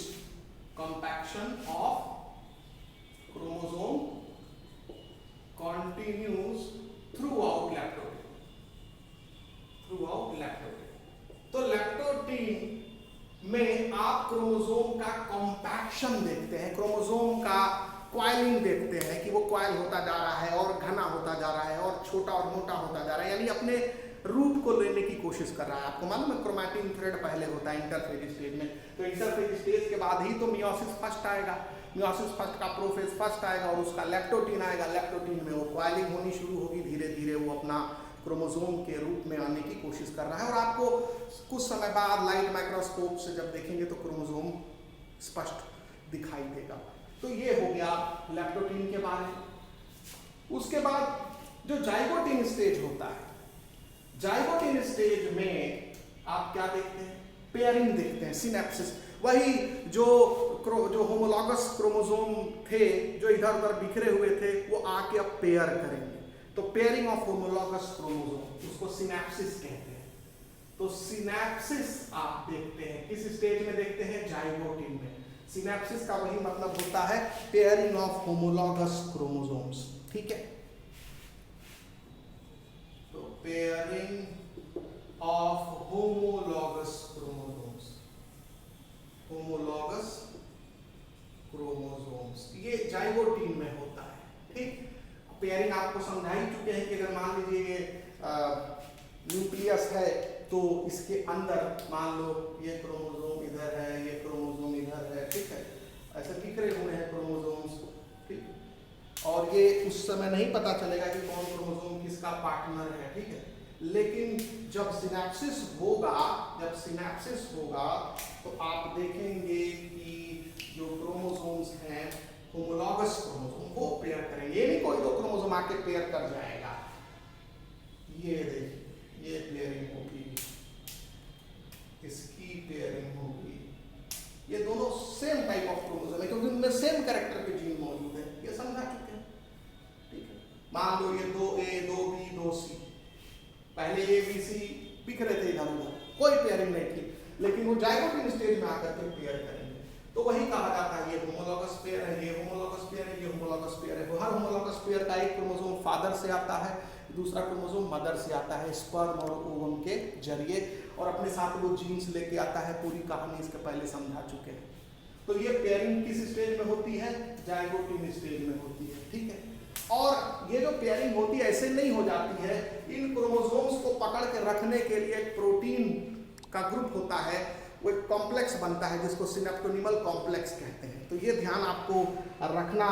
compaction of chromosome continues throughout leptotene, throughout leptotene. तो लैक्टोटीन में आप क्रोमोसोम का कंपैक्शन देखते हैं, क्रोमोसोम का क्वाइलिंग देखते हैं कि वो क्वाइल होता जा रहा है और घना होता जा रहा है और छोटा और मोटा होता जा रहा है, यानी अपने रूप को लेने की कोशिश कर रहा है। आपको मालूम है क्रोमैटिन थ्रेड पहले होता है इंटरफेज स्टेज में, तो इंटरफेज स्टेज के बाद ही तो मियोसिस फर्स्ट आएगा, मियोसिस फर्स्ट का प्रोफेज फर्स्ट आएगा और उसका लैक्टोटीन आएगा। लैक्टोटीन में वो क्वाइलिंग होनी शुरू होगी, धीरे धीरे वो अपना क्रोमोसोम के रूप में आने की कोशिश कर रहा है। और आपको कुछ समय बाद लाइट माइक्रोस्कोप से जब देखेंगे तो क्रोमोसोम स्पष्ट दिखाई देगा। तो ये हो गया लैक्टोटीन के बारे में। उसके बाद जो जाइगोटीन स्टेज होता है, जाइगोटीन स्टेज में आप क्या देखते हैं? पेयरिंग देखते हैं, सिनेप्सिस। वही जो होमोलॉगस क्रोमोसोम थे जो इधर उधर बिखरे हुए थे वो आके अब पेयर करेंगे। तो पेयरिंग ऑफ होमोलॉगस क्रोमोसोम उसको सिनेप्सिस कहते हैं। तो सिनेप्सिस आप देखते हैं, किस स्टेज में देखते हैं? जाइगोटीन में। सिनेप्सिस का वही मतलब होता है पेयरिंग ऑफ होमोलॉगस क्रोमोसोम्स, ठीक है। तो pairing of homologous chromosomes. Homologous chromosomes ये जाइगोटीन में होता है, ठीक। पेयरिंग आपको समझा ही चुके हैं कि अगर मान लीजिए ये न्यूक्लियस है तो इसके अंदर मान लो ये क्रोमोसोम इधर है, ये क्रोमोसोम इधर है, ठीक है, ऐसे बिखरे हुए हैं क्रोमोसोम्स, ठीक। और ये उस समय नहीं पता चलेगा कि कौन क्रोमोसोम किसका पार्टनर है, ठीक है। लेकिन जब सिनेप्सिस होगा, तो आप देखेंगे कि जो क्रोमोसोम्स हैं होमोलॉगस क्रोमोसोम वो पेयर करेंगे। ये नहीं कोई दो क्रोमोसोम आके पेयर कर जाएगा। ये देखिए ये पेयरिंग होगी, इसकी पेयरिंग होगी, ये दोनों सेम टाइप ऑफ क्रोमोसोम है क्योंकि उनमें सेम कैरेक्टर के जीन मौजूद है। ये समझा चुके हैं, ठीक है। मान लो ये 2A 2B 2C, पहले ABC बिखरे थे इधर उधर, कोई पेयरिंग नहीं थी, लेकिन वो जाइगोटीन स्टेज में आकर के पेयर करेंगे तो वही कहा जाता है ये होमोलॉगस पेयर है, ये होमोलॉगस पेयर है, ये होमोलॉगस पेयर है। हर होमोलॉगस पेयर का एक क्रोमोसोम फादर से आता है, दूसरा क्रोमोसोम मदर से आता है स्पर्म और ओवम के जरिए, और अपने साथ वो जीन्स लेके आता है। पूरी कहानी इसके पहले समझा चुके हैं। तो ये पेयरिंग किस स्टेज में होती है? जाइगोटीन स्टेज में होती है, ठीक है। और ये जो पेयरिंग होती है ऐसे नहीं हो जाती है, इन क्रोमोसोम्स को पकड़ के रखने के लिए एक प्रोटीन का ग्रुप होता है, वो एक कॉम्प्लेक्स बनता है जिसको सिनेप्टोनिमल कॉम्प्लेक्स कहते हैं। तो ये ध्यान आपको रखना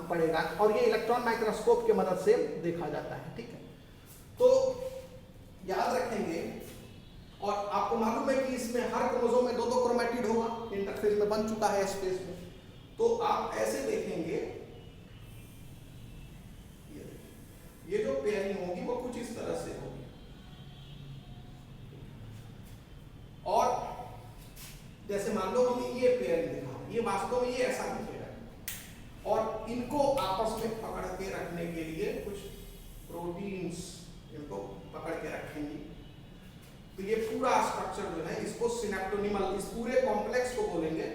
पड़ेगा, और ये इलेक्ट्रॉन माइक्रोस्कोप की मदद से देखा जाता है, ठीक है। तो याद रखेंगे, और आपको मालूम है कि इसमें हर क्रोमोसोम में 2-2 क्रोमैटिड होगा, इंटरफेज में बन चुका है स्पेस में। तो आप ऐसे देखेंगे, ये जो पेयरिंग होगी वो कुछ इस तरह से होगी, और जैसे मान लो हम ये पेयरिंग दिखा, ये वास्तव में ये ऐसा दिखेगा, और इनको आपस में पकड़ के रखने के लिए कुछ प्रोटीन्स इनको पकड़ के रखेंगी। तो ये पूरा स्ट्रक्चर जो है इसको सिनेप्टोनिमल, इस पूरे कॉम्प्लेक्स को बोलेंगे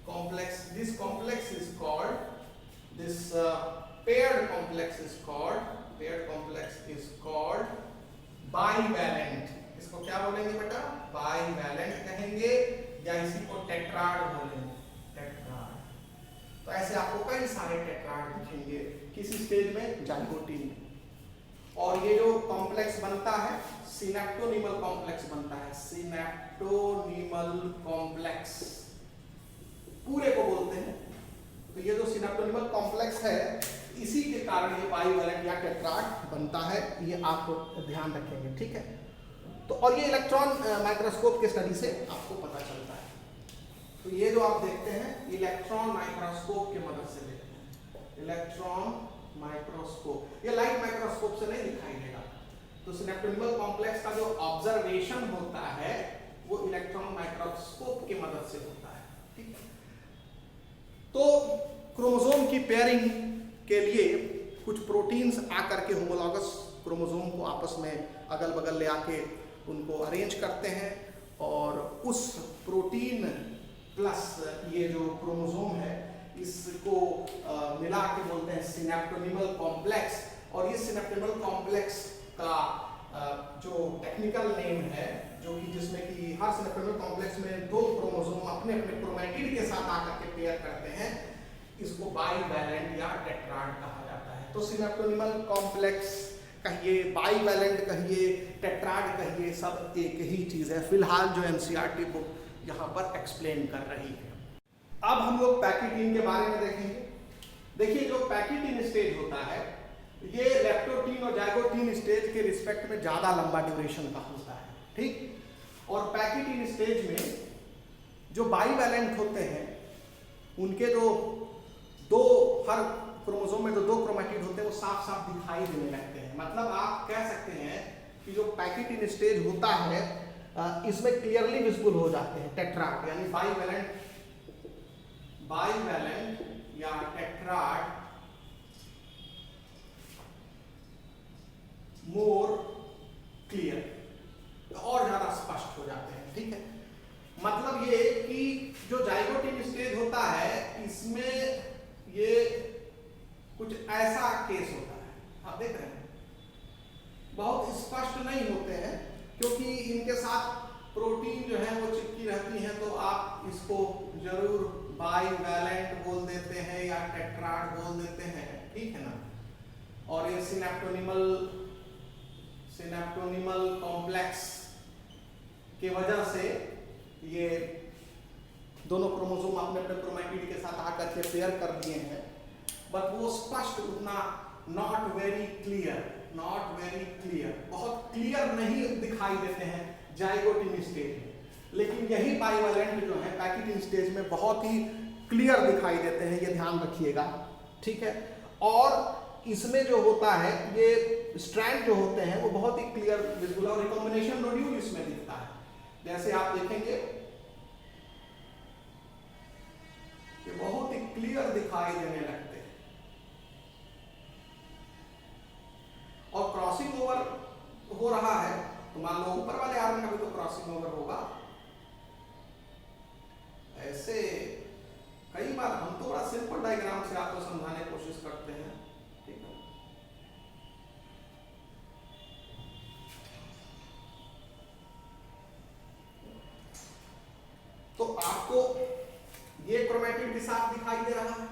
complex. This complex is called, this paired complex is called bivalent। इसको क्या बोलेंगे बेटा? बाईवैलेंट कहेंगे, या इसी को टेट्राड बोलेंगे, टेट्राड। तो ऐसे आपको कई सारे टेट्राड दिखेंगे किसी स्टेज में? जाइगोटीन में। और ये जो कॉम्प्लेक्स बनता है सिनेप्टोनिमल कॉम्प्लेक्स बनता है, सिनेप्टोनिमल कॉम्प्लेक्स पूरे को बोलते हैं। तो ये जो सिनेप्टोनिमल कॉम्प्लेक्स है इसी के कारण ये बाईवैलेंट या टेट्राड बनता है, ये आप ध्यान रखेंगे, ठीक है। तो और ये इलेक्ट्रॉन माइक्रोस्कोप के स्टडी से आपको पता चलता है। तो ये जो आप देखते हैं इलेक्ट्रॉन माइक्रोस्कोप की मदद से देखते हैं, इलेक्ट्रॉन माइक्रोस्कोप, ये लाइट माइक्रोस्कोप से नहीं दिखाई देगा। तो सिनेप्टोनिमल कॉम्प्लेक्स का जो ऑब्जर्वेशन होता है वो इलेक्ट्रॉन माइक्रोस्कोप की मदद से होता है, ठीक है। तो क्रोमोसोम की पेयरिंग के लिए कुछ प्रोटीन्स आकर के होमोलॉगस क्रोमोसोम को आपस में अगल बगल ले आके उनको अरेंज करते हैं, और उस प्रोटीन प्लस ये जो क्रोमोसोम है इसको मिला के बोलते हैं सिनेप्टोनिमल कॉम्प्लेक्स। और ये सिनेप्टोनिमल कॉम्प्लेक्स का जो टेक्निकल नेम है, जो कि जिसमें कि हर सिनेप्टोनिमल कॉम्प्लेक्स में 2 क्रोमोसोम अपने अपने क्रोमैटिड के साथ आकर के पेयर करते हैं, इसको बाईवैलेंट या टेट्राड कहा जाता है। तो सिनेप्टोनिमल कॉम्प्लेक्स कहिए, बाईवैलेंट कहिए, टेट्राड कहिए, सब एक ही चीज है। फिलहाल जो एनसीईआरटी बुक यहाँ पर एक्सप्लेन कर रही है। अब हम लोग पैकिटीन के बारे में देखेंगे। देखिए जो पैकिटीन स्टेज होता है ये लेप्टोटीन और जाइगोटीन स्टेज के रिस्पेक्ट में ज्यादा लंबा ड्यूरेशन का होता है, ठीक। और पैकिटीन स्टेज में जो बाईवैलेंट होते हैं उनके जो हर क्रोमोसोम में जो 2 क्रोमैटिड होते हैं वो साफ साफ दिखाई देने लगते हैं। मतलब आप कह सकते हैं कि जो पैकिटीन स्टेज होता है इसमें क्लियरली विजिबल हो जाते हैं टेट्राड, यानी बाईवैलेंट या टेट्राड मोर क्लियर, और ज्यादा स्पष्ट हो जाते हैं, ठीक है। मतलब ये कि जो जाइगोटीन स्टेज होता है इसमें ये कुछ ऐसा केस होता है, आप देख रहे हैं बहुत स्पष्ट नहीं होते हैं, क्योंकि इनके साथ प्रोटीन जो है वो चिपकी रहती है, तो आप इसको जरूर बाईवैलेंट बोल देते हैं या टेट्राड बोल देते हैं, ठीक है ना। और ये सिनेप्टोनिमल कॉम्प्लेक्स के वजह से ये दोनों क्रोमोसोम अपने अपने क्रोमैटिड के साथ आकर के पेयर कर दिए हैं, बट वो स्पष्ट उतना नॉट वेरी क्लियर, बहुत क्लियर नहीं दिखाई देते हैं जाइगोटिन स्टेज में। लेकिन यही बाईवैलेंट जो है पैकेटिन स्टेज में बहुत ही क्लियर दिखाई देते हैं, ये ध्यान रखिएगा, ठीक है। और इसमें जो होता है ये स्ट्रैंड जो होते हैं वो बहुत ही क्लियर विजिबल, और रिकॉम्बिनेशन नोड्यूल इसमें दिखता है। जैसे आप देखेंगे ये बहुत ही क्लियर दिखाई देने लगते हैं। और क्रॉसिंग ओवर हो रहा है, तो मान लो ऊपर वाले आर्म का भी तो क्रॉसिंग ओवर होगा। ऐसे कई बार हम तो बड़ा सिंपल डायग्राम से आपको समझाने की कोशिश करते हैं, ठीक है। तो आपको ये क्रोमैटिड भी साफ दिखाई दे रहा है,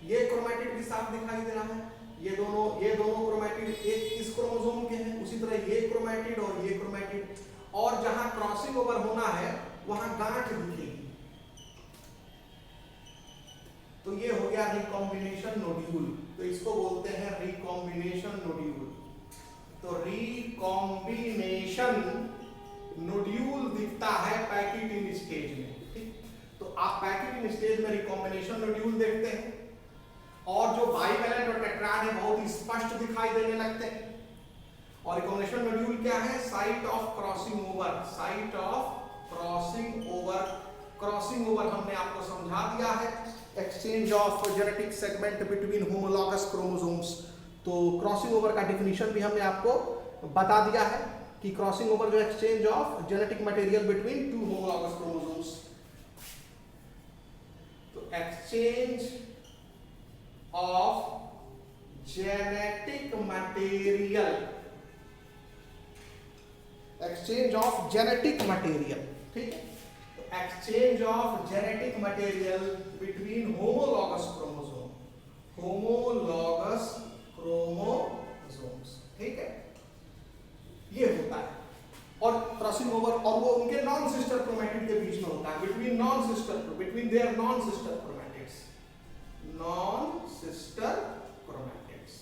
ये क्रोमैटिड भी साफ दिखाई दे रहा है। ये दोनों क्रोमैटिड एक इस क्रोमोसोम के हैं, उसी तरह ये क्रोमैटिड और ये क्रोमैटिड, और जहां क्रॉसिंग ओवर होना है वहां गांठ दिखेगी। तो ये हो गया रिकॉम्बिनेशन नोड्यूल, तो इसको बोलते हैं रिकॉम्बिनेशन नोड्यूल। तो रिकॉम्बिनेशन नोड्यूल दिखता है पैकेटिन स्टेज में, ठीक। तो आप पैकेटिन स्टेज में रिकॉम्बिनेशन नोड्यूल देखते हैं, और जो बाईवैलेंट और टेट्राड है बहुत ही स्पष्ट दिखाई देने लगते हैं। और रिकॉम्बिनेशन नोड्यूल क्या है? Site of crossing over, site of crossing over. Crossing over हमने आपको समझा दिया है, exchange of genetic segment between homologous chromosomes. तो क्रॉसिंग ओवर का डेफिनेशन भी हमने आपको बता दिया है कि क्रॉसिंग ओवर जो exchange of genetic material between two homologous chromosomes. तो exchange of genetic material, exchange of genetic material, ठीक है। Exchange of genetic material between homologous chromosome, homologous chromosomes, ठीक है, ये होता है। और क्रॉसिंग ओवर और वो उनके नॉन सिस्टर क्रोमैटिड के बीच में होता है, between their non sister chromatids, non sister chromatids,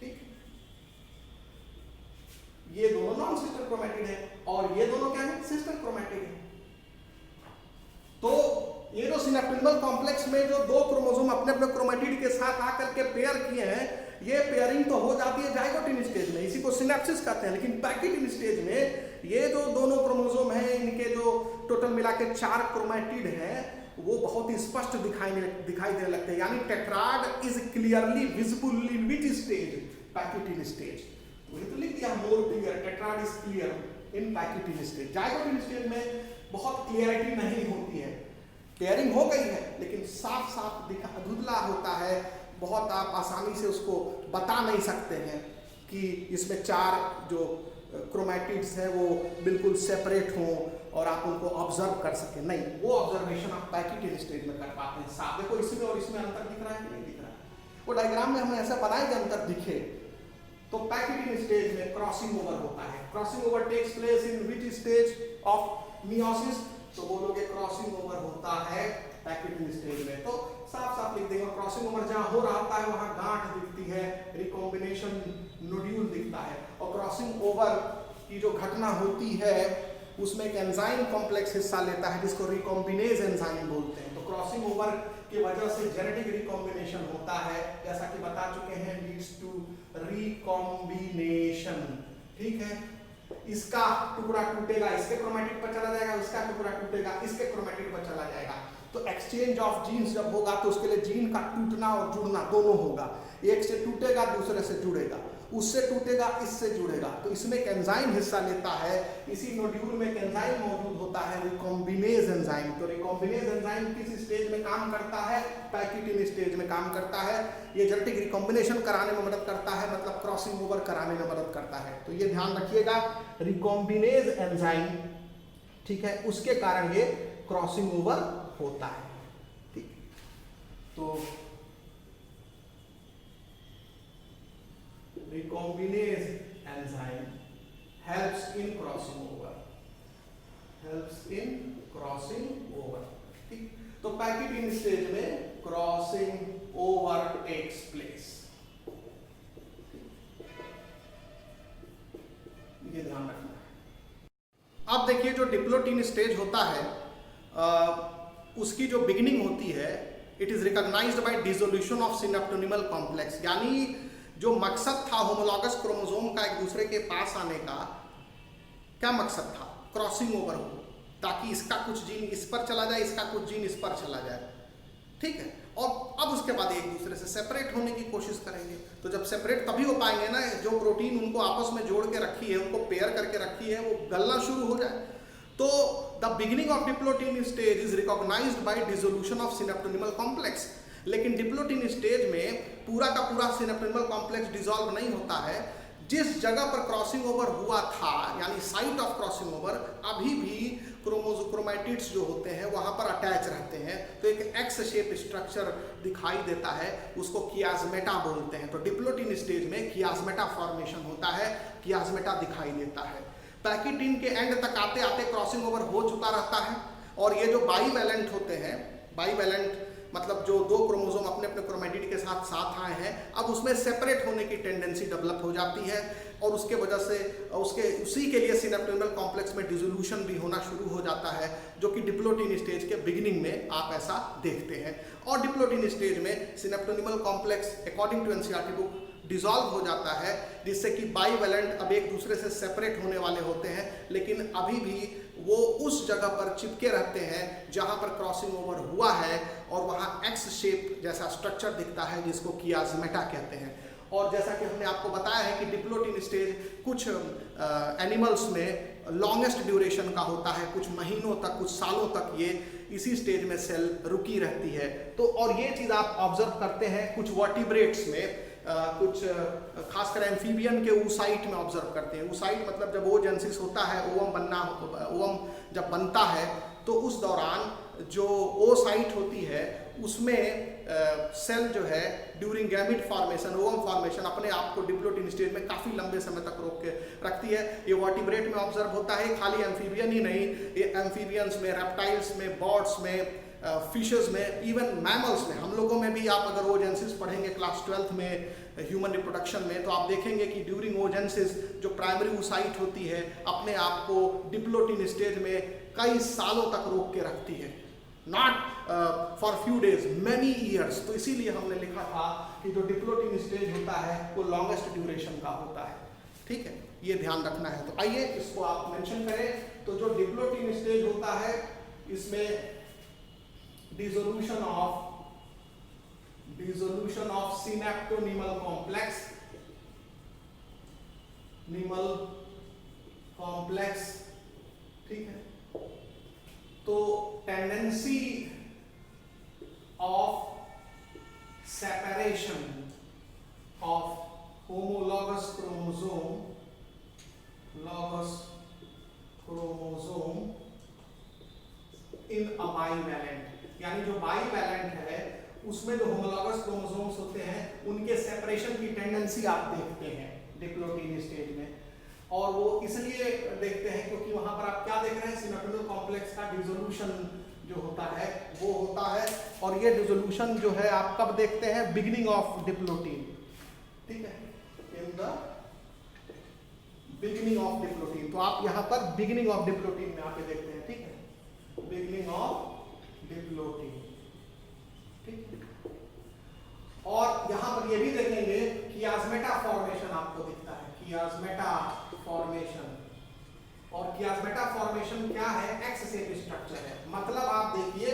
ठीक। ये दोनों नॉन सिस्टर क्रोमैटिड है और ये दोनों क्या है? सिस्टर क्रोमैटिड है। तो ये जो सिनेप्टोनिमल कॉम्प्लेक्स में जो दो क्रोमोसोम अपने अपने क्रोमैटिड के साथ आकर के पेयर किए हैं, ये पेयरिंग तो हो जाती है जाइगोटिन स्टेज में, इसी को सिनेप्सिस कहते हैं। लेकिन पैकेटिन स्टेज में ये जो दोनों क्रोमोसोम हैं, इनके जो टोटल मिला के 4 क्रोमैटिड हैं, वो बहुत ही स्पष्ट दिखाई देने लगते हैं। यानी tetrad is clearly visible in which stage? Pachytene stage. वही तो लिख दिया, more clear, tetrad is clear in pachytene stage. Zygotene stage में बहुत क्लियरिटी नहीं होती है, पेयरिंग हो गई है लेकिन साफ साफ धुंधला होता है, बहुत आप आसानी से उसको बता नहीं सकते हैं कि इसमें 4 जो क्रोमैटिड्स हैं वो बिल्कुल सेपरेट हों और आप उनको ऑब्जर्व कर सकें। नहीं, वो ऑब्जर्वेशन आप पैकेटिन स्टेज में कर पाते हैं। साफ देखो, इसमें और इसमें अंतर दिख रहा है कि नहीं दिख रहा है? वो डायग्राम में हमने ऐसा बनाया कि अंतर दिखे। तो पैकेटिन स्टेज में क्रॉसिंग ओवर होता है। Crossing over takes place in which stage of meiosis? तो बोलोगे क्रॉसिंग ओवर होता है पैकेटिन स्टेज में। तो साफ साफ लिख देंगे, क्रॉसिंग ओवर जहां हो रहा होता है वहां गांठ दिखती है, रिकॉम्बिनेशन नोड्यूल दिखता है। और क्रॉसिंग ओवर की जो घटना होती है उसमें एक एंजाइम कॉम्प्लेक्स हिस्सा लेता है जिसको रिकॉम्बिनेज एंजाइम बोलते हैं। तो क्रॉसिंग ओवर की वजह से जेनेटिक रिकॉम्बिनेशन होता है, जैसा कि बता चुके हैं, लीड्स टू रिकॉम्बिनेशन, ठीक है। इसका टुकड़ा टूटेगा, इसके क्रोमैटिड पर चला जाएगा, इसका टुकड़ा टूटेगा, इसके क्रोमैटिड पर चला जाएगा। तो एक्सचेंज ऑफ जीन्स जब होगा तो उसके लिए जीन का टूटना और जुड़ना दोनों होगा। एक से टूटेगा, दूसरे से जुड़ेगा। उससे टूटेगा, इससे जुड़ेगा। तो इसमें एक एंजाइम हिस्सा लेता है, इसी नोड्यूल में एक एंजाइम मौजूद होता है, रिकॉम्बिनेज एंजाइम। तो रिकॉम्बिनेज एंजाइम किस स्टेज में काम करता है? पैकिटिन स्टेज में काम करता है। ये जेनेटिक रिकॉम्बिनेशन कराने में मदद करता है, मतलब क्रॉसिंग ओवर कराने में मदद करता है। तो ये ध्यान रखिएगा, रिकॉम्बिनेज एंजाइम, ठीक है, उसके कारण ये क्रॉसिंग ओवर होता है। ठीक, तो recombinase enzyme helps in crossing over, ठीक। तो पैकिटिन स्टेज में क्रॉसिंग ओवर टेक्स प्लेस, ये ध्यान रखना है। अब देखिए जो डिप्लोटिन स्टेज होता है, उसकी जो बिगिनिंग होती है, it is recognized by dissolution of synaptonemal complex. यानी जो मकसद था होमोलॉगस क्रोमोसोम का एक दूसरे के पास आने का, क्या मकसद था? क्रॉसिंग ओवर हो, ताकि इसका कुछ जीन इस पर चला जाए, इसका कुछ जीन इस पर चला जाए, ठीक है। और अब उसके बाद एक दूसरे से सेपरेट होने की कोशिश करेंगे। तो जब सेपरेट तभी हो पाएंगे ना, जो प्रोटीन उनको आपस में जोड़ के रखी है, उनको पेयर करके रखी है, वो गलना शुरू हो जाए। तो the beginning of diplotene stage is recognized by dissolution of synaptonemal complex. लेकिन डिप्लोटिन स्टेज में पूरा का पूरा सिनेप्टोनिमल कॉम्प्लेक्स डिसॉल्व नहीं होता है। जिस जगह पर क्रॉसिंग ओवर हुआ था, यानी साइट ऑफ क्रॉसिंग ओवर, अभी भी क्रोमैटिड्स जो होते हैं वहां पर अटैच रहते हैं। तो एक एक्स शेप स्ट्रक्चर दिखाई देता है, उसको कियास्मेटा बोलते हैं। तो डिप्लोटिन स्टेज में कियास्मेटा फॉर्मेशन होता है, कियास्मेटा दिखाई देता है। पैकिटिन के एंड तक आते आते क्रॉसिंग ओवर हो चुका रहता है। और ये जो बाईवैलेंट होते हैं, बाईवैलेंट मतलब जो दो क्रोमोसोम अपने अपने क्रोमैटिड के साथ साथ आए हैं, अब उसमें सेपरेट होने की टेंडेंसी डेवलप हो जाती है। और उसके वजह से उसी के लिए सिनेप्टोनिमल कॉम्प्लेक्स में डिसोल्यूशन भी होना शुरू हो जाता है, जो कि डिप्लोटिन स्टेज के बिगिनिंग में आप ऐसा देखते हैं। और डिप्लोटिन स्टेज में synaptonemal complex according to NCERT book dissolve हो जाता है, जिससे कि बाईवैलेंट अब एक दूसरे से सेपरेट होने वाले होते हैं, लेकिन अभी भी वो उस जगह पर चिपके रहते हैं जहां पर क्रॉसिंग ओवर हुआ है, और वहां एक्स शेप जैसा स्ट्रक्चर दिखता है, जिसको कियास्मेटा कहते हैं। और जैसा कि हमने आपको बताया है कि डिप्लोटिन स्टेज कुछ एनिमल्स में लॉन्गेस्ट ड्यूरेशन का होता है, कुछ महीनों तक, कुछ सालों तक ये इसी स्टेज में सेल रुकी रहती है। तो और ये चीज़ आप ऑब्जर्व करते हैं कुछ वर्टिब्रेट्स में, कुछ खासकर एम्फीबियन के oocyte में ऑब्जर्व करते हैं। oocyte मतलब जब oogenesis होता है, ओवम जब बनता है, तो उस दौरान जो oocyte होती है उसमें सेल जो है during gamete formation, ovum formation, अपने आप को डिप्लोटिन स्टेज में काफ़ी लंबे समय तक रोक के रखती है। ये वर्टिब्रेट में ऑब्जर्व होता है, खाली एम्फीबियन ही नहीं, ये एम्फीबियंस में, रेप्टाइल्स में, बर्ड्स में, फिशेस में, इवन मैमल्स में, हम लोगों में भी। आप अगर oogenesis पढ़ेंगे क्लास 12th में ह्यूमन रिप्रोडक्शन में, तो आप देखेंगे कि ड्यूरिंग oogenesis जो प्राइमरी oocyte होती है अपने आप को डिप्लोटिन स्टेज में कई सालों तक रोक के रखती है, not for few days, many years. तो इसीलिए हमने लिखा था कि जो डिप्लोटिन स्टेज होता है वो लॉन्गेस्ट ड्यूरेशन का होता है, ठीक है, ये ध्यान रखना है। तो आइए इसको आप मेंशन करें। तो जो डिप्लोटिन स्टेज होता है, इसमें डिसोल्यूशन ऑफ सिनेप्टोनिमल कॉम्प्लेक्स, ठीक है। तो tendency of separation of homologous chromosome in a bivalent, यानी जो बाईवैलेंट है उसमें जो होमोलॉगस क्रोमोसोम्स होते हैं उनके सेपरेशन की टेंडेंसी आप देखते हैं डिप्लोटिन स्टेज में। और वो इसलिए देखते हैं क्योंकि वहां पर आप क्या देख रहे हैं, सिनेप्टोनिमल कॉम्प्लेक्स का डिसोल्यूशन जो होता है वो होता है। और ये डिसोल्यूशन जो है आप कब देखते हैं? बिगिनिंग ऑफ डिप्लोटिन, ठीक है, in the beginning of diplotene. तो आप यहाँ पर बिगिनिंग ऑफ डिप्लोटिन में आप देखते हैं, ठीक है, बिगिनिंग ऑफ डिप्लोटिन, ठीक। और यहां पर ये भी देखेंगे कियास्मेटा फॉर्मेशन आपको दिखता है, कियास्मेटा फॉर्मेशन। और कियास्मेटा फॉर्मेशन क्या है? एक्स शेप स्ट्रक्चर है। मतलब आप देखिए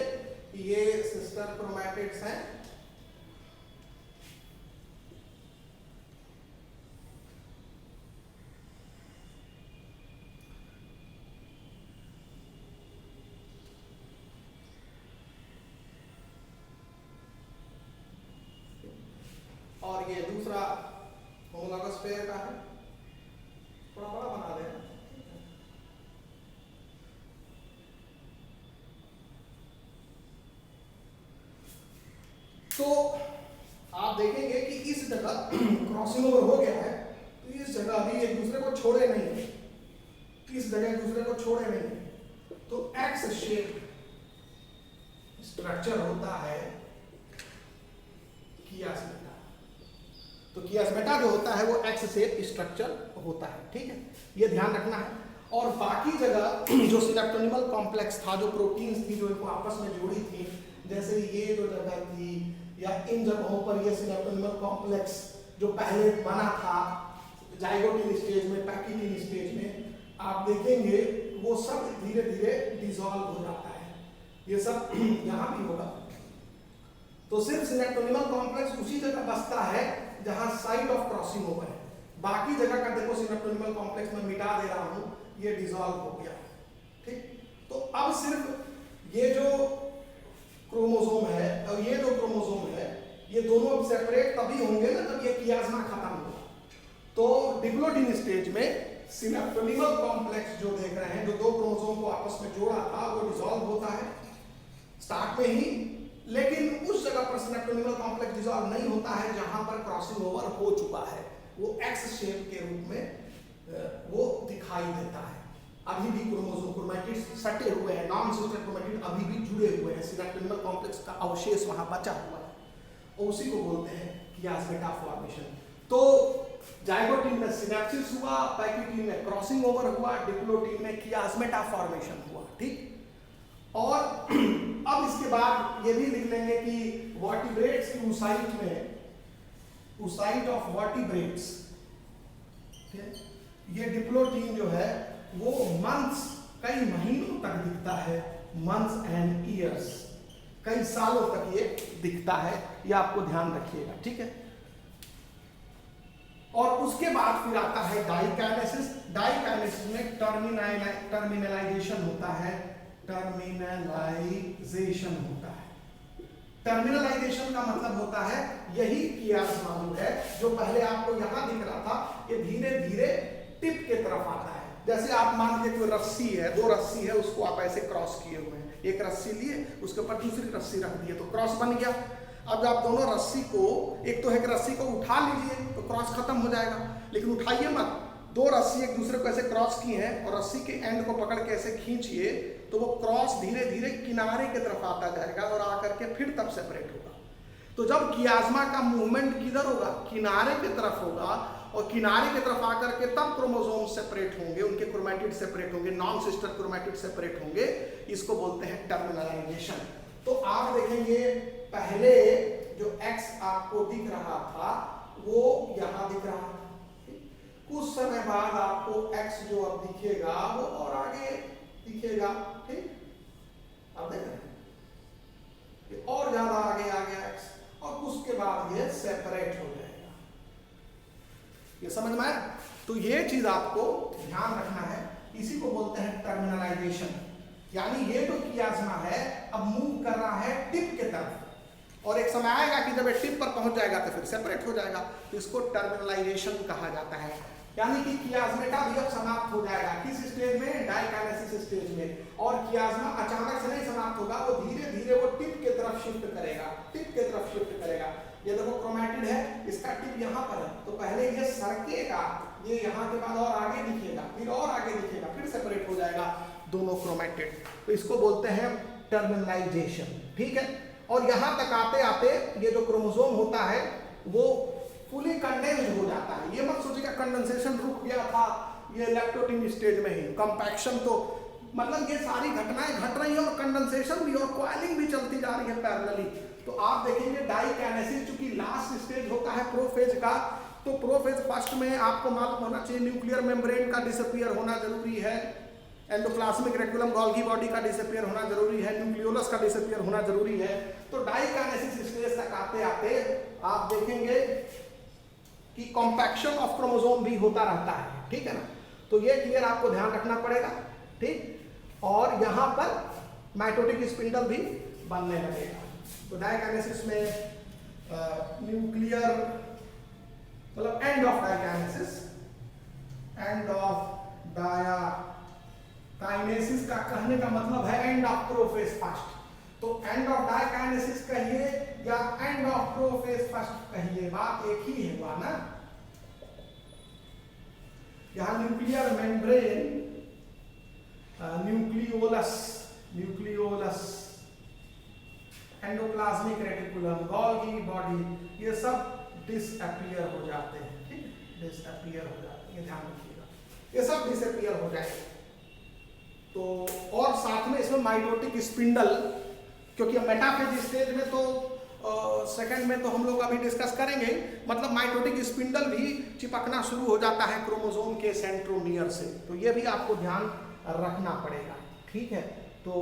ये सिस्टर क्रोमैटिड्स हैं, ये दूसरा होमोलॉगस पेयर का है, थोड़ा बड़ा बना देना। तो आप देखेंगे कि इस जगह क्रॉसिंग ओवर हो गया है, तो इस जगह अभी एक दूसरे को छोड़े नहीं है, इस जगह एक दूसरे को छोड़े नहीं है, तो एक्स शेप स्ट्रक्चर होता है कियास्मेटा। तो कियास्मेटा जो होता है वो एक्स शेप स्ट्रक्चर होता है, ठीक है, ये ध्यान रखना है। और बाकी जगह जो सिनेप्टोनिमल कॉम्प्लेक्स था, जो प्रोटीन्स थी जो इनको आपस में जोड़ी थी, जैसे ये जो जगह थी या इन जगहों पर ये सिनेप्टोनिमल कॉम्प्लेक्स जो पहले बना था जाइगोटिन स्टेज में, पैक्टिन स्टेज में, आप देखेंगे वो सब धीरे धीरे डिसॉल्व हो जाता है। ये सब यहाँ भी होगा। तो सिर्फ सिनेप्टोनिमल कॉम्प्लेक्स उसी जगह बसता है जहां साइट ऑफ क्रॉसिंग ओवर है। बाकी जगह का देखो सिनेप्टोनिमल कॉम्प्लेक्स में मिटा दे रहा हूं, ये डिसॉल्व हो गया, ठीक। तो अब सिर्फ ये जो क्रोमोसोम है और ये जो क्रोमोसोम है, ये दोनों अब सेपरेट तभी होंगे ना जब ये कियास्मा खत्म होगा। तो डिप्लोइड स्टेज में सिनेप्टोनिमल कॉम्प्लेक्स जो देख रहे हैं, जो दो क्रोमोसोम को आपस में जोड़ा था, वो डिसॉल्व होता है स्टार्ट में ही, लेकिन उस जगह पर सिनेप्टोनिमल कॉम्प्लेक्स डिसॉल्व नहीं होता है जहां पर क्रॉसिंग ओवर हो चुका है। वो एक्स शेप के रूप में वो दिखाई देता है। अभी भी क्रोमोसोम क्रोमैटिड्स सटे हुए हैं, नॉन सिस्टर क्रोमैटिड अभी भी जुड़े हुए हैं, सिनेप्टोनिमल कॉम्प्लेक्स का अवशेष वहां बचा हुआ है, और उसी को बोलते हैं कियास्मेटा फॉर्मेशन। तो जाइगोटिन में सिनेप्सिस हुआ, पैक्टिन में क्रॉसिंग ओवर हुआ, डिप्लोइड में कियास्मेटा फॉर्मेशन हुआ, ठीक। और अब इसके बाद ये भी लिख लेंगे कि वर्टिब्रेट्स की ऊसाइट में, ऊसाइट ऑफ वर्टिब्रेट्स, ये डिप्लोइड जो है वो मंथ्स, कई महीनों तक दिखता है, मंथ्स एंड ईयर्स, कई सालों तक ये दिखता है, ये आपको ध्यान रखिएगा, ठीक है। और उसके बाद फिर आता है डाइकाइनेसिस। डाइकाइनेसिस में टर्मिनलाइजेशन होता है, टर्मिनलाइजेशन होता है। टर्मिनलाइजेशन का मतलब होता है यही कियास्मा जो है, जो पहले आपको यहां दिख रहा था, ये धीरे धीरे टिप के तरफ आता है। जैसे आप मान लीजिए कोई रस्सी है, दो रस्सी है, उसको आप ऐसे क्रॉस किए हुए हैं, एक रस्सी लिए उसके ऊपर दूसरी रस्सी रख दिए तो क्रॉस बन गया। अब आप दोनों रस्सी को, एक तो है कि रस्सी को उठा लीजिए तो क्रॉस खत्म हो जाएगा, लेकिन उठाइए मत, दो रस्सी एक दूसरे को ऐसे क्रॉस की हैं और रस्सी के एंड को पकड़ के ऐसे खींचिए तो वो क्रॉस धीरे धीरे किनारे की तरफ आता जाएगा और आकर के फिर तब सेपरेट होगा। तो जब कियास्मा का मूवमेंट किधर होगा, किनारे की तरफ होगा, और किनारे की तरफ आकर के तब क्रोमोसोम सेपरेट होंगे, उनके क्रोमैटिड सेपरेट होंगे, नॉन सिस्टर क्रोमैटिड सेपरेट होंगे, इसको बोलते हैं टर्मिनलाइजेशन। तो आप देखेंगे पहले जो एक्स आपको दिख रहा था वो यहां दिख रहा था, कुछ समय बाद आपको एक्स जो अब दिखेगा वो और आगे दिखेगा, ठीक। आप देख रहे हैं ये और ज्यादा आगे आ गया एक्स, और कुछ के बाद ये सेपरेट हो जाएगा। ये समझ में आया? तो ये चीज आपको ध्यान रखना है, इसी को बोलते हैं टर्मिनलाइजेशन। यानी ये जो कियास्मा है अब मूव कर रहा है टिप के तरफ, और एक समय आएगा कि जब ये टिप पर पहुंच जाएगा तो फिर सेपरेट हो जाएगा, तो इसको टर्मिनलाइजेशन कहा जाता है। यानी कि कियास्मेटा भी अब समाप्त हो जाएगा, किस स्टेज में, डाइकाइनेसिस स्टेज में। और कियास्मा अचानक से नहीं समाप्त होगा, वो धीरे धीरे वो टिप के तरफ शिफ्ट करेगा, टिप के तरफ शिफ्ट करेगा। ये देखो क्रोमैटिड है, इसका टिप यहाँ पर है, तो पहले ये सरकेगा, ये यहाँ के बाद और आगे दिखेगा, फिर और आगे दिखेगा, फिर सेपरेट हो जाएगा दोनों क्रोमैटिड। तो इसको बोलते हैं टर्मिनलाइजेशन, ठीक है। और यहाँ तक आते आते ये जो क्रोमोसोम होता है वो फुली कंडेंस्ड हो जाता है। ये मत सोचिएगा कंडेंसेशन रुक गया था, ये लैक्टोटिन स्टेज में ही, कंपैक्शन तो मतलब ये सारी घटनाएं घट रही है और कंडेंसेशन भी और कॉइलिंग भी चलती जा रही है पैरेलली। तो आप देखेंगे डाइकाइनेसिस चूंकि लास्ट स्टेज होता है प्रोफेज का, तो प्रोफेज फर्स्ट में आपको मालूम होना चाहिए न्यूक्लियर मेम्ब्रेन का डिसअपीयर होना जरूरी है, एंडोप्लाज्मिक रेटिकुलम गोल्गी बॉडी का डिसअपीयर होना जरूरी है, न्यूक्लियोलस का डिसअपीयर होना जरूरी है। तो डाइकाइनेसिस स्टेज तक आते आते आप देखेंगे कि कॉम्पैक्शन ऑफ क्रोमोसोम भी होता रहता है, ठीक है ना। तो ये क्लियर आपको ध्यान रखना पड़ेगा, ठीक। और यहाँ पर माइटोटिक स्पिंडल भी बनने लगेगा। तो डाइकाइनेसिस में nuclear end of diakinesis, end of diakinesis का कहने का मतलब है एंड ऑफ प्रोफेज फर्स्ट। तो एंड ऑफ डायकाइनेसिस कहिए या एंड ऑफ प्रोफेज फर्स्ट कहिए, बात एक ही है हुआ ना। यहां nuclear membrane, nucleolus, endoplasmic reticulum, Golgi body, ये सब डिसअपीयर हो जाते हैं, ठीक है, डिसअपीयर हो जाते हैं, ये ध्यान रखिएगा, ये सब डिसअपीयर हो जाएंगे। तो और साथ में इसमें माइटोटिक स्पिंडल, क्योंकि मेटाफेज स्टेज में तो सेकंड में तो हम लोग अभी डिस्कस करेंगे, मतलब माइटोटिक स्पिंडल भी चिपकना शुरू हो जाता है क्रोमोसोम के सेंट्रोमियर से, तो ये भी आपको ध्यान रखना पड़ेगा, ठीक है। तो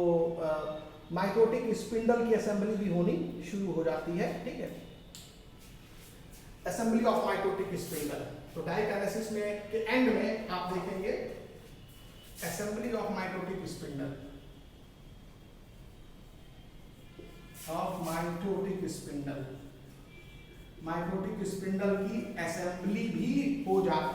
माइटोटिक स्पिंडल की असेंबली भी होनी शुरू हो जाती है, ठीक है, असेंबली ऑफ माइटोटिक स्पिंडल। तो डायकाइनेसिस में के एंड में आप देखेंगे assembly of mitotic spindle, mitotic spindle की असेंबली